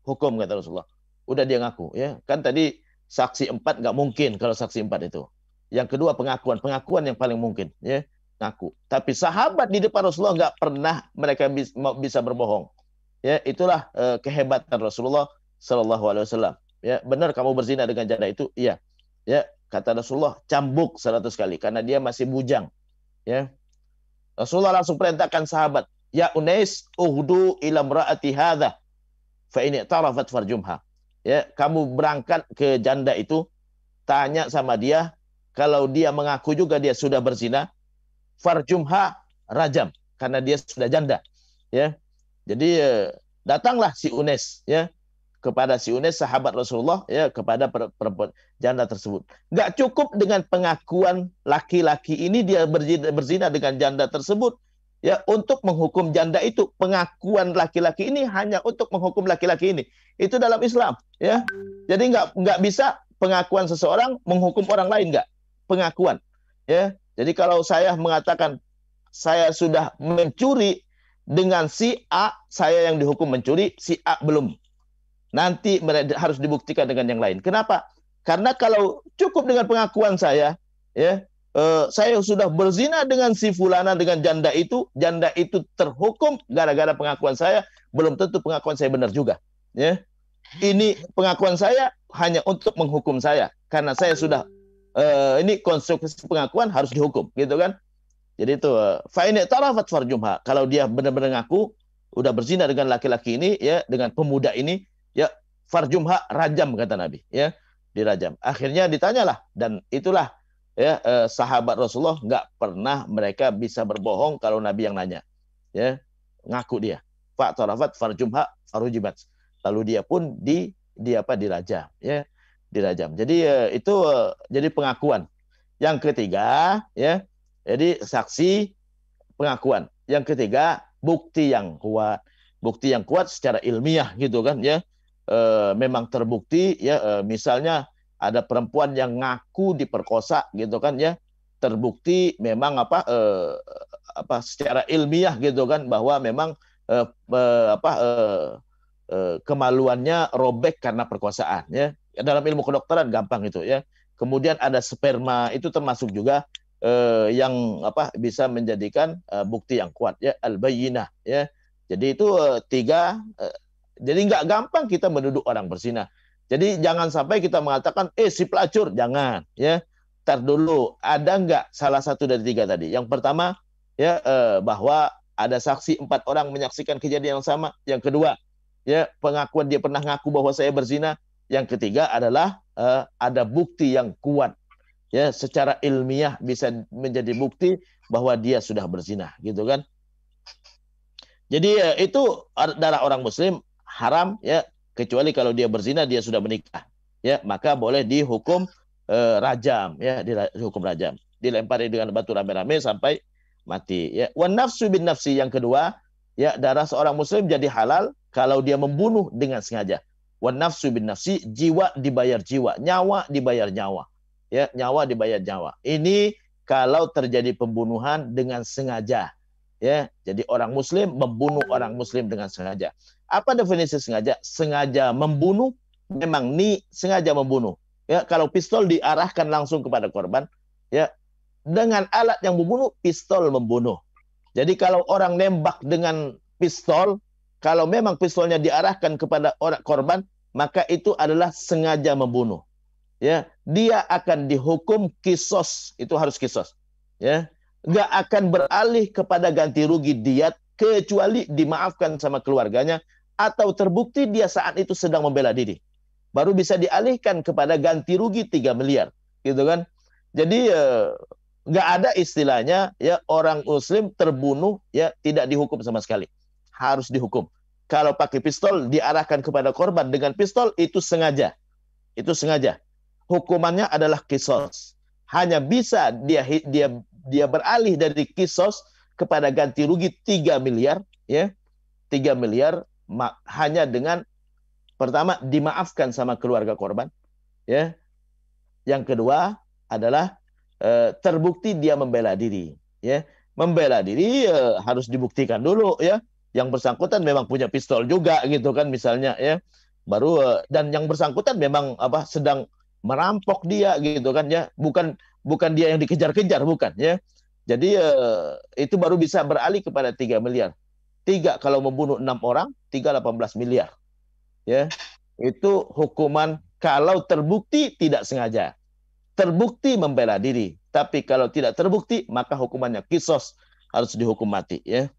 Hukum, kata Rasulullah. Udah dia ngaku, ya kan. Tadi saksi 4 nggak mungkin kalau saksi 4 itu. Yang kedua pengakuan yang paling mungkin, ya, ngaku. Tapi sahabat di depan Rasulullah nggak pernah mereka bisa berbohong. Ya, itulah kehebatan Rasulullah Shallallahu Alaihi Wasallam. Ya, benar kamu berzina dengan janda itu? Iya. Ya, kata Rasulullah, cambuk 100 kali karena dia masih bujang. Ya, Rasulullah langsung perintahkan sahabat, ya Unais, uhdu ila mraati hadza fa in i'tarafat farjumha. Ya, kamu berangkat ke janda itu, tanya sama dia, kalau dia mengaku juga dia sudah berzina, farjumha, rajam, karena dia sudah janda. Ya, jadi datanglah si Unais, ya, kepada si Unais, sahabat Rasulullah, ya, kepada perempuan janda tersebut. Nggak cukup dengan pengakuan laki-laki ini dia berzina dengan janda tersebut, ya, untuk menghukum janda itu. Pengakuan laki-laki ini hanya untuk menghukum laki-laki ini. Itu dalam Islam, ya. Jadi nggak bisa pengakuan seseorang menghukum orang lain, nggak. Pengakuan, ya. Jadi kalau saya mengatakan saya sudah mencuri dengan si A, saya yang dihukum mencuri, si A belum. Nanti harus dibuktikan dengan yang lain. Kenapa? Karena kalau cukup dengan pengakuan saya, ya, saya sudah berzina dengan si fulana, dengan janda itu terhukum gara-gara pengakuan saya, belum tentu pengakuan saya benar juga. Ya, ini pengakuan saya hanya untuk menghukum saya, karena saya sudah ini konstruksi pengakuan harus dihukum, gitu kan? Jadi itu fa in tarafat farjumha, kalau dia benar-benar ngaku udah berzina dengan laki-laki ini, ya, dengan pemuda ini, ya, farjumha, rajam, kata Nabi, ya, dirajam. Akhirnya ditanyalah, dan itulah, ya, sahabat Rasulullah nggak pernah mereka bisa berbohong kalau Nabi yang nanya, ya, ngaku dia. Fa tarafat farjumha farujibat. Lalu dia pun dirajam, ya, dirajam. Jadi itu jadi pengakuan. Yang ketiga, ya, jadi saksi, pengakuan. Yang ketiga, bukti yang kuat. Bukti yang kuat secara ilmiah, gitu kan, ya. Memang terbukti, ya, misalnya ada perempuan yang ngaku diperkosa, gitu kan, ya. Terbukti memang secara ilmiah, gitu kan, bahwa memang kemaluannya robek karena perkosaan, ya. Dalam ilmu kedokteran gampang itu, ya. Kemudian ada sperma, itu termasuk juga yang bisa menjadikan bukti yang kuat, ya, al-bayyinah, ya. Jadi itu tiga. Jadi nggak gampang kita menuduh orang berzina. Jadi jangan sampai kita mengatakan si pelacur, jangan, ya. Tar dulu, ada nggak salah satu dari tiga tadi? Yang pertama, ya, bahwa ada saksi 4 orang menyaksikan kejadian yang sama. Yang kedua, ya, pengakuan dia pernah ngaku bahwa saya berzina. Yang ketiga adalah ada bukti yang kuat, ya, secara ilmiah bisa menjadi bukti bahwa dia sudah berzina, gitu kan. Jadi itu darah orang muslim haram, ya, kecuali kalau dia berzina, dia sudah menikah, ya, maka boleh dihukum rajam, ya, dihukum rajam, dilempari dengan batu rame-rame sampai mati, ya. Wan nafsu bin nafsi, yang kedua, ya, darah seorang muslim jadi halal kalau dia membunuh dengan sengaja. Wan nafsu bin nafsi, jiwa dibayar jiwa, nyawa dibayar nyawa, ya, nyawa dibayar nyawa. Ini kalau terjadi pembunuhan dengan sengaja. Ya, jadi orang muslim membunuh orang muslim dengan sengaja. Apa definisi sengaja? Sengaja membunuh, memang sengaja membunuh. Ya, kalau pistol diarahkan langsung kepada korban, ya, dengan alat yang membunuh, pistol membunuh. Jadi kalau orang nembak dengan pistol, kalau memang pistolnya diarahkan kepada orang korban, maka itu adalah sengaja membunuh. Ya, dia akan dihukum kisos, itu harus kisos. Ya, nggak akan beralih kepada ganti rugi diat kecuali dimaafkan sama keluarganya atau terbukti dia saat itu sedang membela diri. Baru bisa dialihkan kepada ganti rugi 3 miliar, gitu kan? Jadi nggak ada istilahnya ya orang muslim terbunuh ya tidak dihukum sama sekali. Harus dihukum. Kalau pakai pistol diarahkan kepada korban dengan pistol itu sengaja. Itu sengaja. Hukumannya adalah kisos. Hanya bisa dia beralih dari kisos kepada ganti rugi 3 miliar ya. 3 miliar hanya dengan pertama dimaafkan sama keluarga korban ya. Yang kedua adalah terbukti dia membela diri ya. Membela diri harus dibuktikan dulu ya. Yang bersangkutan memang punya pistol juga gitu kan misalnya ya. Baru dan yang bersangkutan memang sedang merampok dia gitu kan ya. Bukan dia yang dikejar-kejar, bukan ya. Jadi itu baru bisa beralih kepada 3 miliar. 3 kalau membunuh 6 orang, 3 18 miliar. Ya. Itu hukuman kalau terbukti tidak sengaja. Terbukti membela diri. Tapi kalau tidak terbukti, maka hukumannya kisos, harus dihukum mati ya.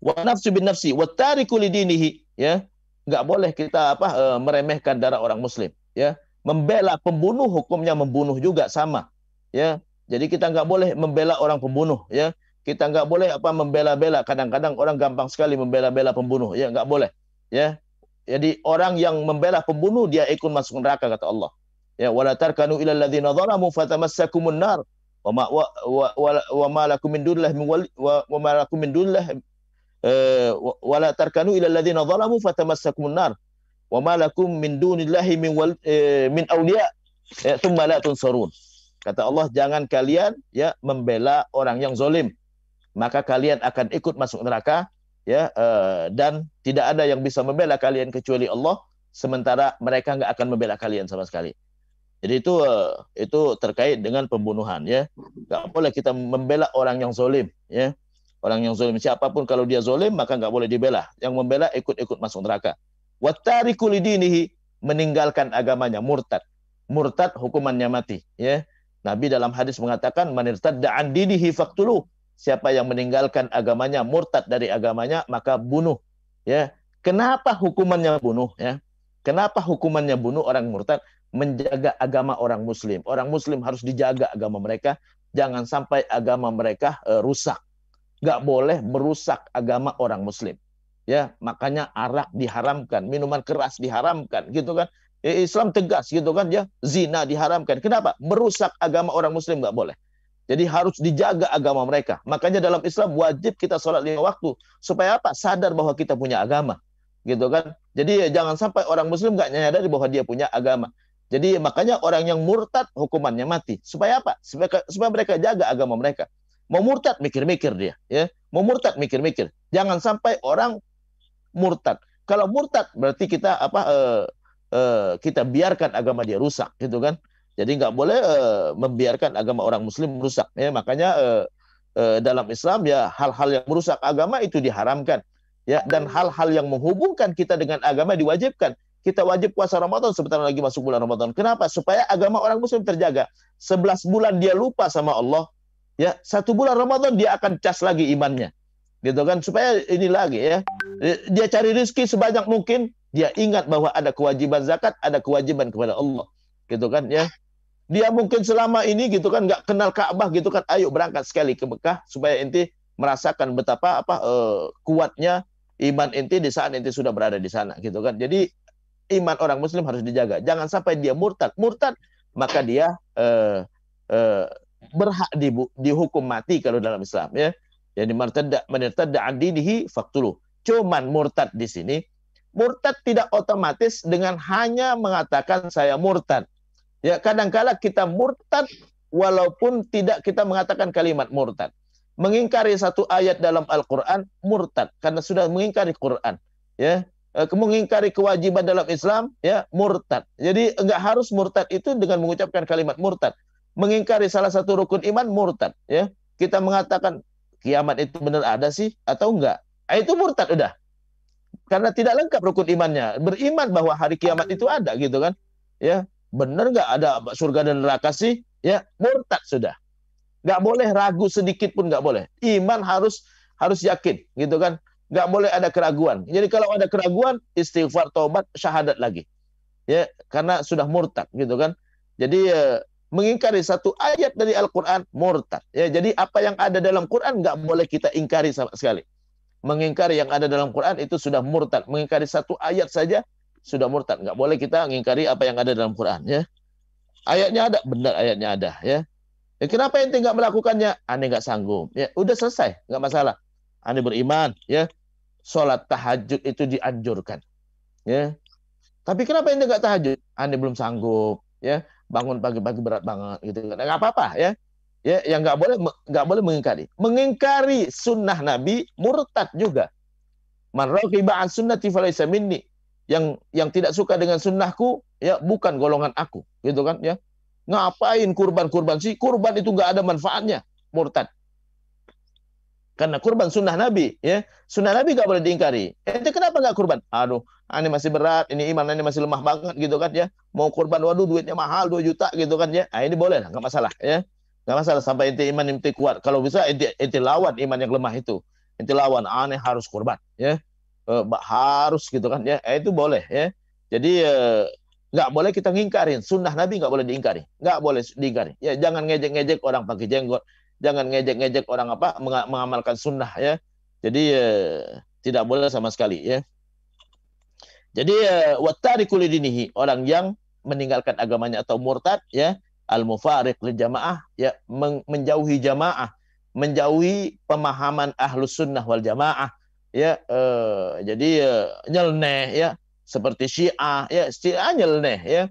Wa nafsu bin nafsi wa tariku lidinihi ya. Enggak boleh kita meremehkan darah orang muslim ya. Membela pembunuh hukumnya membunuh juga sama ya. Jadi kita nggak boleh membela orang pembunuh ya. Kita nggak boleh membela-bela. Kadang-kadang orang gampang sekali membela-bela pembunuh ya, nggak boleh ya. Jadi orang yang membela pembunuh dia ikut masuk neraka kata Allah ya. Wala tarkanu ilal ladzina zalamu fatamassakumun nar wa ma lakum min dunillahi wa ma lakum min dunillahi wala tarkanu ilal ladzina zalamu fatamassakumun nar wa ma lakum min dunillahi min awliya tsumma la tunsarun. Kata Allah, jangan kalian ya membela orang yang zalim, maka kalian akan ikut masuk neraka ya, dan tidak ada yang bisa membela kalian kecuali Allah, sementara mereka nggak akan membela kalian sama sekali. Jadi itu terkait dengan pembunuhan ya. Nggak boleh kita membela orang yang zalim ya. Orang yang zalim siapapun kalau dia zalim maka nggak boleh dibela. Yang membela ikut-ikut masuk neraka. Wattariku lidinihi, meninggalkan agamanya, murtad. Murtad hukumannya mati ya. Nabi dalam hadis mengatakan man irtadda an dinihi faqtuluh. Siapa yang meninggalkan agamanya, murtad dari agamanya, maka bunuh ya. Kenapa hukumannya bunuh ya? Kenapa hukumannya bunuh orang murtad? Menjaga agama orang muslim. Orang muslim harus dijaga agama mereka, jangan sampai agama mereka rusak. Nggak boleh merusak agama orang muslim. Ya, makanya arak diharamkan, minuman keras diharamkan, gitu kan? Islam tegas, gitu kan? Ya, zina diharamkan. Kenapa? Merusak agama orang muslim nggak boleh. Jadi harus dijaga agama mereka. Makanya dalam Islam wajib kita sholat 5 waktu. Supaya apa? Sadar bahwa kita punya agama, gitu kan? Jadi jangan sampai orang muslim nggak nyadari bahwa dia punya agama. Jadi makanya orang yang murtad hukumannya mati. Supaya apa? Supaya mereka jaga agama mereka. Mau murtad mikir-mikir dia, ya. Mau murtad mikir-mikir. Jangan sampai orang murtad. Kalau murtad berarti kita kita biarkan agama dia rusak, gitu kan? Jadi nggak boleh membiarkan agama orang muslim rusak. Ya, makanya dalam Islam ya hal-hal yang merusak agama itu diharamkan. Ya, dan hal-hal yang menghubungkan kita dengan agama diwajibkan. Kita wajib puasa Ramadan sebentar lagi masuk bulan Ramadan. Kenapa? Supaya agama orang muslim terjaga. 11 bulan dia lupa sama Allah. Ya, 1 bulan Ramadan dia akan cas lagi imannya. Gitu kan? Supaya ini lagi ya. Dia cari rezeki sebanyak mungkin, dia ingat bahwa ada kewajiban zakat, ada kewajiban kepada Allah. Gitu kan ya. Dia mungkin selama ini gitu kan nggak kenal Ka'bah gitu kan. Ayo berangkat sekali ke Mekah supaya ente merasakan betapa kuatnya iman ente di saat ente sudah berada di sana gitu kan. Jadi iman orang muslim harus dijaga. Jangan sampai dia murtad. Murtad maka dia berhak dihukum mati kalau dalam Islam ya. Jadi martadda an dinihi faqtuluh. Cuman murtad di sini, murtad tidak otomatis dengan hanya mengatakan saya murtad. Ya, kadang-kala kita murtad walaupun tidak kita mengatakan kalimat murtad. Mengingkari satu ayat dalam Al-Qur'an murtad karena sudah mengingkari Quran, ya. Mengingkari kewajiban dalam Islam, ya, murtad. Jadi enggak harus murtad itu dengan mengucapkan kalimat murtad. Mengingkari salah satu rukun iman murtad, ya. Kita mengatakan kiamat itu benar ada sih atau enggak? Itu murtad udah. Karena tidak lengkap rukun imannya. Beriman bahwa hari kiamat itu ada gitu kan. Ya, benar enggak ada surga dan neraka sih? Ya, murtad sudah. Nggak boleh ragu sedikit pun nggak boleh. Iman harus yakin, gitu kan? Nggak boleh ada keraguan. Jadi kalau ada keraguan, istighfar, taubat, syahadat lagi. Ya, karena sudah murtad, gitu kan? Jadi mengingkari satu ayat dari Al-Quran murtad. Ya, jadi apa yang ada dalam Quran nggak boleh kita ingkari sama sekali. Mengingkari yang ada dalam Quran itu sudah murtad. Mengingkari satu ayat saja sudah murtad. Nggak boleh kita mengingkari apa yang ada dalam Quran. Ya, ayatnya ada, benar ayatnya ada. Ya. Kenapa ente nggak melakukannya? Ane nggak sanggup. Ya, udah selesai, nggak masalah. Ane beriman, ya. Sholat tahajud itu dianjurkan, ya. Tapi kenapa ente nggak tahajud? Ane belum sanggup, ya. Bangun pagi-pagi berat banget, gitu. Nggak apa-apa, ya. Ya, yang nggak boleh mengingkari. Mengingkari sunnah Nabi murtad juga. Man raqiba an sunnati falaysa minni. Yang tidak suka dengan sunnahku, ya bukan golongan aku, gitu kan, ya. Ngapain kurban sih? Kurban itu nggak ada manfaatnya. Murtad. Karena kurban sunnah Nabi, ya. Sunnah Nabi nggak boleh diingkari. Itu kenapa nggak kurban? Aduh, ini masih berat, ini iman ini masih lemah banget gitu kan ya. Mau kurban, waduh duitnya mahal 2 juta gitu kan ya. Ini boleh lah, nggak masalah ya. Nggak masalah sampai inti iman inti kuat. Kalau bisa inti lawan iman yang lemah itu. Inti lawan, aneh harus kurban ya. Harus gitu kan ya. Itu boleh ya. Jadi nggak boleh kita ngingkarin. Sunnah Nabi nggak boleh diingkari. Nggak boleh diingkari. Ya, jangan ngejek-ngejek orang pakai jenggot. Jangan ngejek-ngejek orang mengamalkan sunnah ya. Jadi tidak boleh sama sekali ya. Jadi wattariku lidinihi, orang yang meninggalkan agamanya atau murtad ya, al-mufariq lil jamaah ya, menjauhi jamaah, menjauhi pemahaman ahlus sunnah wal jamaah ya. Jadi nyeleneh ya, seperti Syiah ya. Syiah nyeleneh ya,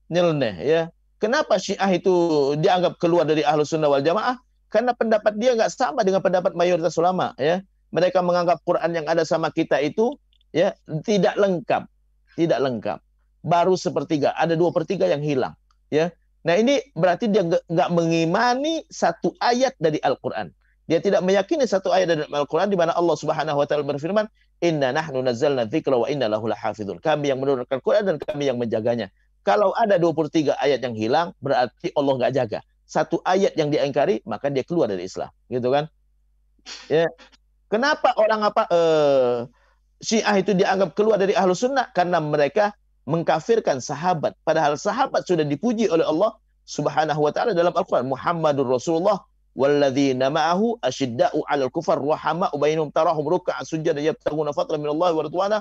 nyeleneh ya. Kenapa Syiah itu dianggap keluar dari ahlus sunnah wal jamaah? Karena pendapat dia nggak sama dengan pendapat mayoritas ulama ya. Mereka menganggap Quran yang ada sama kita itu ya tidak lengkap. Tidak lengkap. Baru sepertiga, ada 2/3 yang hilang. Ya, nah ini berarti dia nggak mengimani satu ayat dari Al-Quran. Dia tidak meyakini satu ayat dari Al-Quran di mana Allah Subhanahu Wa Taala berfirman, Inna nahnu nazzalna dzikra wa inna lahu lahafizun. Kami yang menurunkan Quran dan kami yang menjaganya. Kalau ada 2/3 ayat yang hilang, berarti Allah nggak jaga. Satu ayat yang diingkari, maka dia keluar dari Islam, gitu kan? Ya. Kenapa orang Syiah itu dianggap keluar dari Ahlus Sunnah? Karena mereka mengkafirkan sahabat. Padahal sahabat sudah dipuji oleh Allah Subhanahu Wa Taala dalam Al-Quran. Muhammadur Rasulullah walladzina ma'ahu asyidda'u 'alal kufar rahama'u bainahum tarahum ruk'an sujada yabtaghuna fadlan minallahi wa ridwana.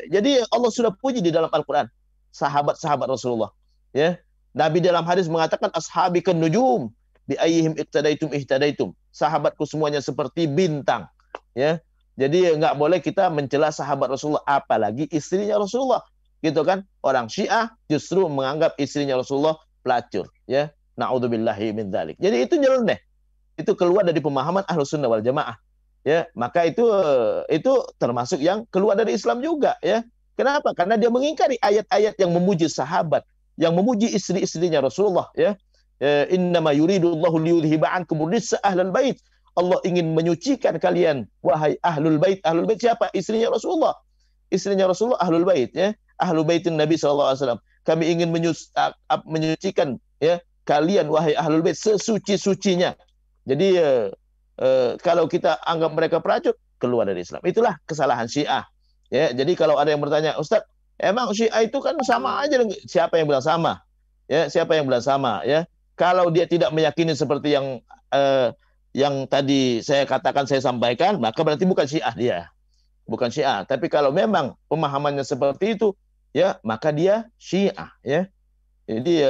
Jadi Allah sudah puji di dalam Al-Quran sahabat-sahabat Rasulullah. Ya. Nabi dalam hadis mengatakan ashabi kan nujum bi ayyihim iqtadaitum ihtadaitum. Sahabatku semuanya seperti bintang. Ya. Jadi nggak boleh kita mencela sahabat Rasulullah, apalagi istrinya Rasulullah, gitu kan? Orang Syiah justru menganggap istrinya Rasulullah pelacur, ya. Na'udzubillahi min dzalik. Jadi itu nyeleneh, itu keluar dari pemahaman Ahlus Sunnah wal Jamaah, ya. Maka itu termasuk yang keluar dari Islam juga, ya. Kenapa? Karena dia mengingkari ayat-ayat yang memuji sahabat, yang memuji istri-istrinya Rasulullah, ya. Innama yuridullahu liyudhiba ankum rijsa ahlal bait. Allah ingin menyucikan kalian, wahai ahlul bait. Ahlul bait siapa? Istrinya Rasulullah. Istrinya Rasulullah ahlul bait, ya. Ahlul baitin Nabi SAW. Kami ingin menyucikan ya kalian, wahai ahlul bait, sesuci-sucinya. Jadi kalau kita anggap mereka pelacur, keluar dari Islam. Itulah kesalahan Syiah. Ya, jadi kalau ada yang bertanya, Ustaz, emang Syiah itu kan sama aja? Siapa yang bilang sama? Ya, siapa yang bilang sama? Ya, kalau dia tidak meyakini seperti yang tadi saya katakan, saya sampaikan, maka berarti bukan Syiah dia. Bukan Syiah. Tapi kalau memang pemahamannya seperti itu, ya, maka dia Syiah, ya. Jadi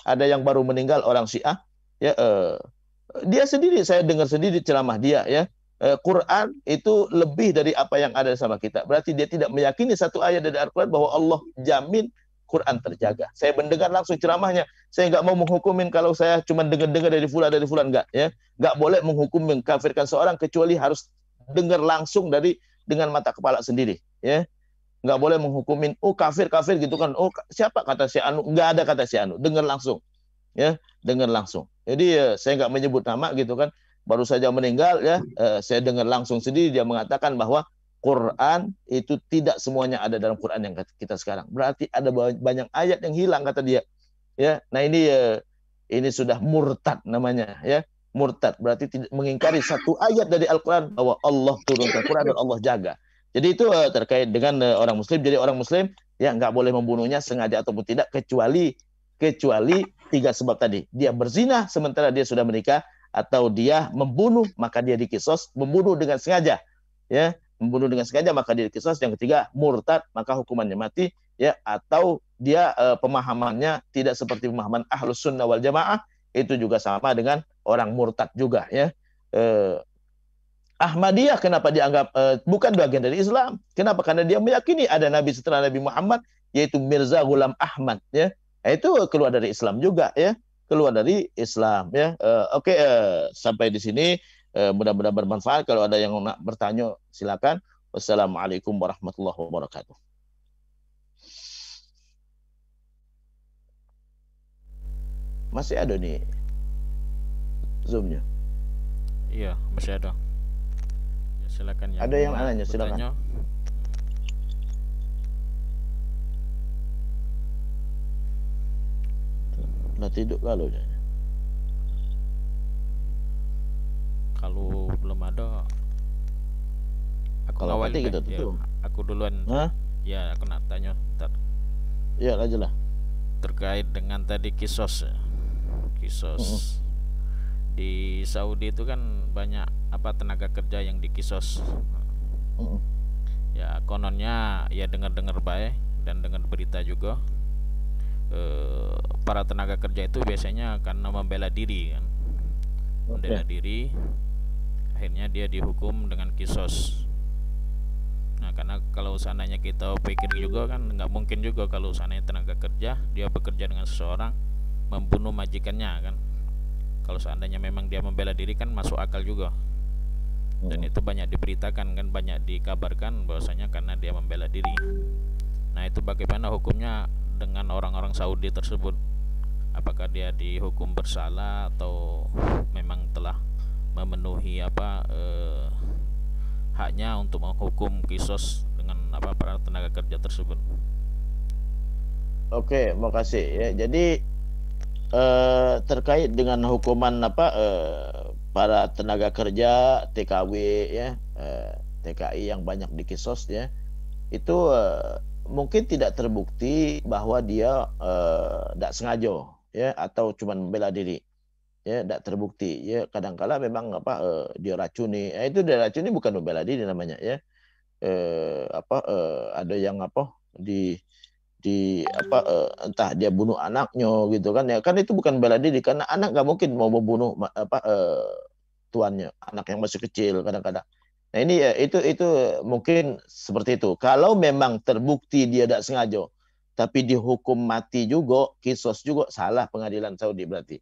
ada yang baru meninggal orang Syiah, ya, dia sendiri, saya dengar sendiri ceramah dia, ya. Quran itu lebih dari apa yang ada sama kita. Berarti dia tidak meyakini satu ayat dari Al-Quran bahwa Allah jamin Quran terjaga. Saya mendengar langsung ceramahnya. Saya nggak mau menghukumin kalau saya cuma dengar-dengar dari fulan nggak, ya. Nggak boleh menghukum mengkafirkan seorang kecuali harus dengar langsung dari dengan mata kepala sendiri, ya. Nggak boleh menghukumin, oh kafir kafir gitu kan. Oh siapa kata si Anu? Nggak ada kata si Anu. Dengar langsung, ya, dengar langsung. Jadi saya nggak menyebut nama gitu kan. Baru saja meninggal, ya, saya dengar langsung sendiri dia mengatakan bahwa Quran itu tidak semuanya ada dalam Quran yang kita sekarang. Berarti ada banyak ayat yang hilang kata dia. Ya, nah ini sudah murtad namanya, ya. Murtad berarti tidak mengingkari satu ayat dari Al-Quran bahwa Allah turunkan Quran dan Allah jaga. Jadi itu terkait dengan orang Muslim. Jadi orang Muslim ya nggak boleh membunuhnya sengaja ataupun tidak kecuali tiga sebab tadi. Dia berzina sementara dia sudah menikah, atau dia membunuh maka dia dikisos, membunuh dengan sengaja, ya, membunuh dengan sengaja maka dia dikisos. Yang ketiga murtad maka hukumannya mati, ya, atau dia pemahamannya tidak seperti pemahaman Ahlus Sunnah wal Jamaah, itu juga sama dengan orang murtad juga, ya. Ahmadiyah kenapa dianggap bukan bagian dari Islam? Kenapa? Karena dia meyakini ada nabi setelah Nabi Muhammad, yaitu Mirza Ghulam Ahmad, ya. Itu keluar dari Islam juga, ya. Keluar dari Islam, ya. Oke, sampai di sini mudah-mudahan bermanfaat. Kalau ada yang nak bertanya silakan. Wassalamualaikum warahmatullahi wabarakatuh. Masih ada nih Zoom-nya. Iya, masih ada. Ya, silakan yang Ada yang nanya, silakan. bertanya. Udah tidur kalau Kalau belum ada, aku kalau awal mati deh. kita Ya, tutup. aku duluan. Hah? Ya, aku nak tanya ntar. Iya aja lah. Terkait dengan tadi kisos, ya. Kisos di Saudi itu kan banyak apa tenaga kerja yang dikisos. Ya kononnya ya dengar-dengar baik dan dengar berita juga, para tenaga kerja itu biasanya karena membela diri kan, membela diri, akhirnya dia dihukum dengan kisos. Nah karena kalau seandainya kita pikir juga kan nggak mungkin juga kalau seandainya tenaga kerja dia bekerja dengan seseorang membunuh majikannya kan. Kalau seandainya memang dia membela diri kan masuk akal juga. Dan itu banyak diberitakan kan, banyak dikabarkan bahwasanya karena dia membela diri. Nah itu bagaimana hukumnya dengan orang-orang Saudi tersebut? Apakah dia dihukum bersalah atau memang telah memenuhi apa haknya untuk menghukum kisos dengan apa para tenaga kerja tersebut? Oke, makasih ya. Jadi terkait dengan hukuman apa para tenaga kerja TKW, ya, TKI yang banyak dikisos, ya, itu mungkin tidak terbukti bahwa dia tidak sengaja, ya, atau cuma membela diri, ya, tidak terbukti, ya. Kadangkala memang apa dia racuni, itu dia racuni bukan membela diri namanya, ya. Ada yang apa di apa entah dia bunuh anaknya gitu kan, ya kan, itu bukan bela diri karena anak nggak mungkin mau membunuh tuannya, anak yang masih kecil kadang-kadang. Nah ini ya itu mungkin seperti itu. Kalau memang terbukti dia tidak sengaja tapi dihukum mati juga, kisos juga, salah pengadilan Saudi berarti.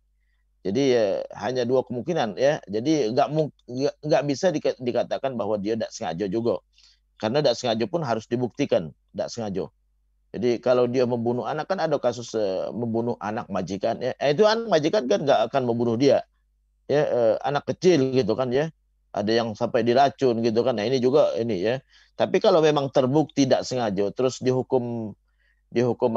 Jadi hanya dua kemungkinan, ya. Jadi nggak bisa dikatakan bahwa dia tidak sengaja juga, karena tidak sengaja pun harus dibuktikan tidak sengaja. Jadi kalau dia membunuh anak, kan ada kasus membunuh anak majikan, ya. Itu anak majikan kan nggak akan membunuh dia, ya, anak kecil gitu kan, ya. Ada yang sampai diracun gitu kan. Nah ini juga ini, ya. Tapi kalau memang terbukti tidak sengaja terus dihukum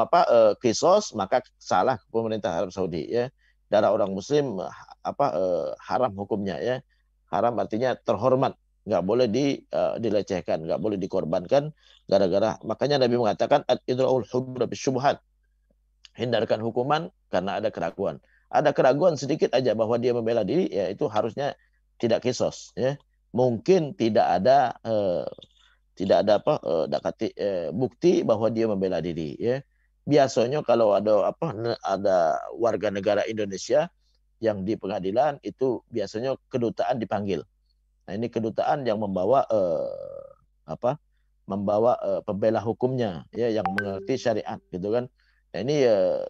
apa kisos, maka salah pemerintah Arab Saudi, ya. Darah orang Muslim apa haram hukumnya, ya. Haram artinya terhormat, nggak boleh dilecehkan, nggak boleh dikorbankan gara-gara. Makanya Nabi mengatakan idraul hudud bisyubhat, hindarkan hukuman karena ada keraguan. Ada keraguan sedikit aja bahwa dia membela diri, ya itu harusnya tidak kisos, ya. Mungkin tidak ada apa bukti bahwa dia membela diri, ya. Biasanya kalau ada warga negara Indonesia yang di pengadilan, itu biasanya kedutaan dipanggil. Nah ini kedutaan yang membawa pembela hukumnya, ya, yang mengerti syariat gitu kan. Nah, ini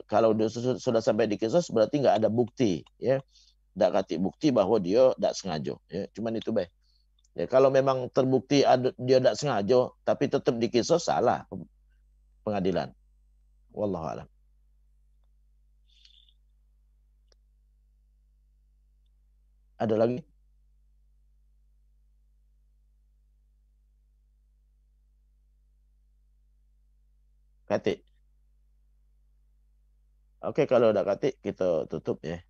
kalau dia sudah sampai di kisos berarti nggak ada bukti, ya, nggak kati bukti bahwa dia tidak sengaja, ya, cuman itu baik. Ya, kalau memang terbukti dia tidak sengaja tapi tetap di kisos, salah pengadilan. Wallahu a'lam. Ada lagi? Kati. Oke, kalau udah Kati kita tutup ya.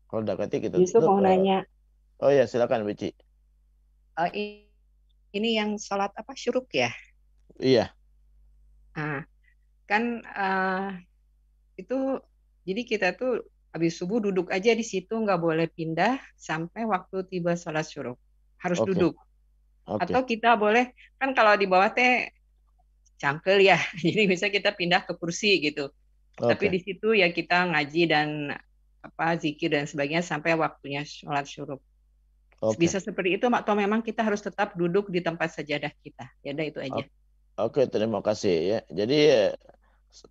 Kalau udah Kati kita Yusuf tutup. mau nanya. Oh ya, silakan Bici. Ini yang sholat apa, syuruk ya? Iya. Nah, kan itu jadi kita tuh habis subuh duduk aja di situ, nggak boleh pindah sampai waktu tiba sholat syuruk. Harus duduk. Atau kita boleh, kan kalau di bawah teh cangkel ya, jadi misalnya kita pindah ke kursi gitu. Tapi di situ ya kita ngaji dan zikir dan sebagainya sampai waktunya sholat syuruk. Bisa seperti itu atau memang kita harus tetap duduk di tempat sajadah kita? Ya udah itu aja. Oke, terima kasih ya. Jadi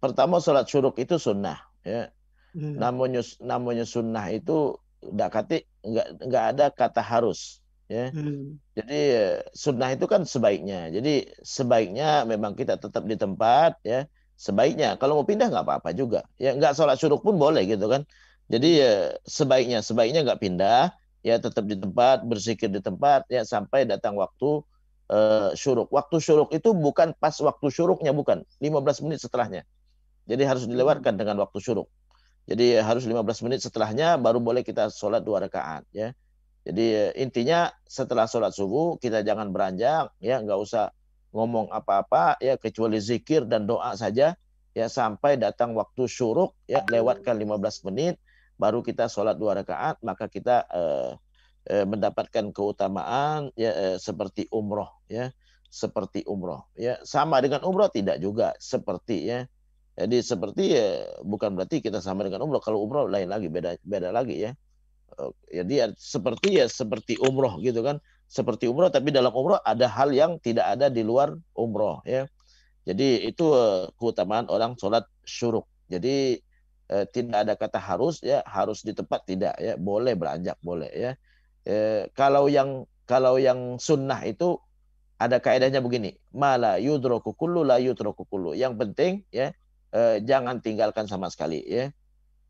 pertama sholat syuruk itu sunnah ya. Namanya sunnah itu nggak ada kata harus ya. Jadi sunnah itu kan sebaiknya. Jadi sebaiknya memang kita tetap di tempat ya. Sebaiknya kalau mau pindah nggak apa-apa juga. Ya nggak sholat syuruk pun boleh gitu kan. Jadi sebaiknya nggak pindah, ya tetap di tempat, berzikir di tempat ya sampai datang waktu syuruk. Waktu syuruk itu bukan pas waktu syuruknya, bukan 15 menit setelahnya. Jadi harus dilewatkan dengan waktu syuruk. Jadi harus 15 menit setelahnya baru boleh kita sholat 2 rakaat ya. Jadi intinya setelah sholat subuh kita jangan beranjak ya, nggak usah ngomong apa-apa ya kecuali zikir dan doa saja ya sampai datang waktu syuruk ya, lewatkan 15 menit baru kita sholat 2 rakaat, maka kita mendapatkan keutamaan ya seperti umroh ya, seperti umroh ya. Sama dengan umroh tidak juga seperti ya. Jadi seperti bukan berarti kita sama dengan umroh. Kalau umroh lain lagi, beda lagi ya. Jadi seperti umroh gitu kan, seperti umroh tapi dalam umroh ada hal yang tidak ada di luar umroh ya. Jadi itu keutamaan orang sholat syuruk. Jadi tidak ada kata harus ya, harus di tempat tidak ya, boleh beranjak boleh ya. Kalau yang sunnah itu ada kaidahnya begini, mala yudroku kullu la yudroku kullu. Yang penting ya jangan tinggalkan sama sekali ya.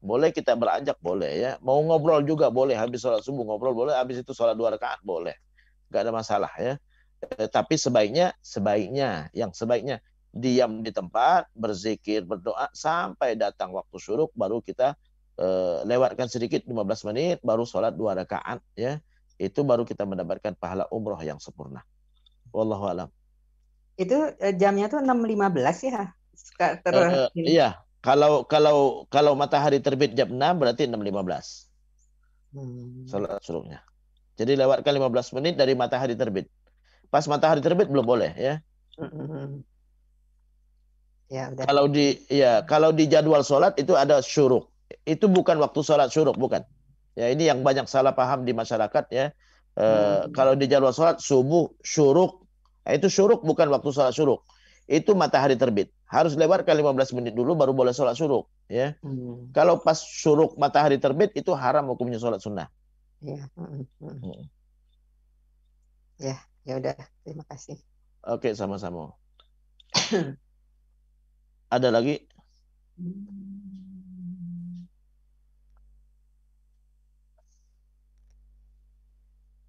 Boleh kita beranjak boleh ya, mau ngobrol juga boleh, habis sholat subuh ngobrol boleh, habis itu sholat 2 rakaat boleh, nggak ada masalah ya. Tapi sebaiknya yang sebaiknya diam di tempat, berzikir, berdoa sampai datang waktu syuruk, baru kita lewatkan sedikit 15 menit, baru sholat 2 rakaat ya. Itu baru kita mendapatkan pahala umroh yang sempurna. Wallahu a'lam. Itu jamnya tuh 6.15 ya? Iya. Kalau matahari terbit jam 6 berarti 6.15. Salat syuruknya. Jadi lewatkan 15 menit dari matahari terbit. Pas matahari terbit belum boleh ya. Ya, udah. Kalau di jadwal sholat itu ada syuruk. Itu bukan waktu sholat syuruk, bukan. Ya, ini yang banyak salah paham di masyarakat ya. Kalau di jadwal sholat subuh syuruk, itu syuruk bukan waktu sholat syuruk. Itu matahari terbit. Harus lewatkan 15 menit dulu baru boleh sholat syuruk ya. Kalau pas syuruk matahari terbit itu haram hukumnya sholat sunnah. Ya, ya udah, terima kasih. Oke, sama-sama. Ada lagi?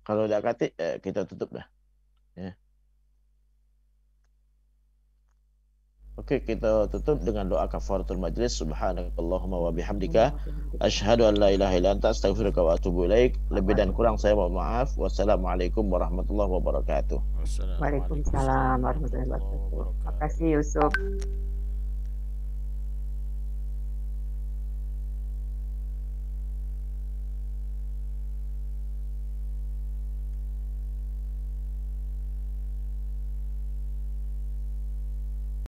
Kalau udah Kati kita tutup dah ya. Oke, kita tutup dengan doa kafaratul majlis. Subhanakallahumma wa bihamdika asyhadu an la ilaha illa anta astaghfiruka wa atubu ilaik. Lebih dan kurang saya mohon maaf. Wassalamualaikum warahmatullahi wabarakatuh. Waalaikumsalam warahmatullahi wabarakatuh. Terima kasih Yusuf.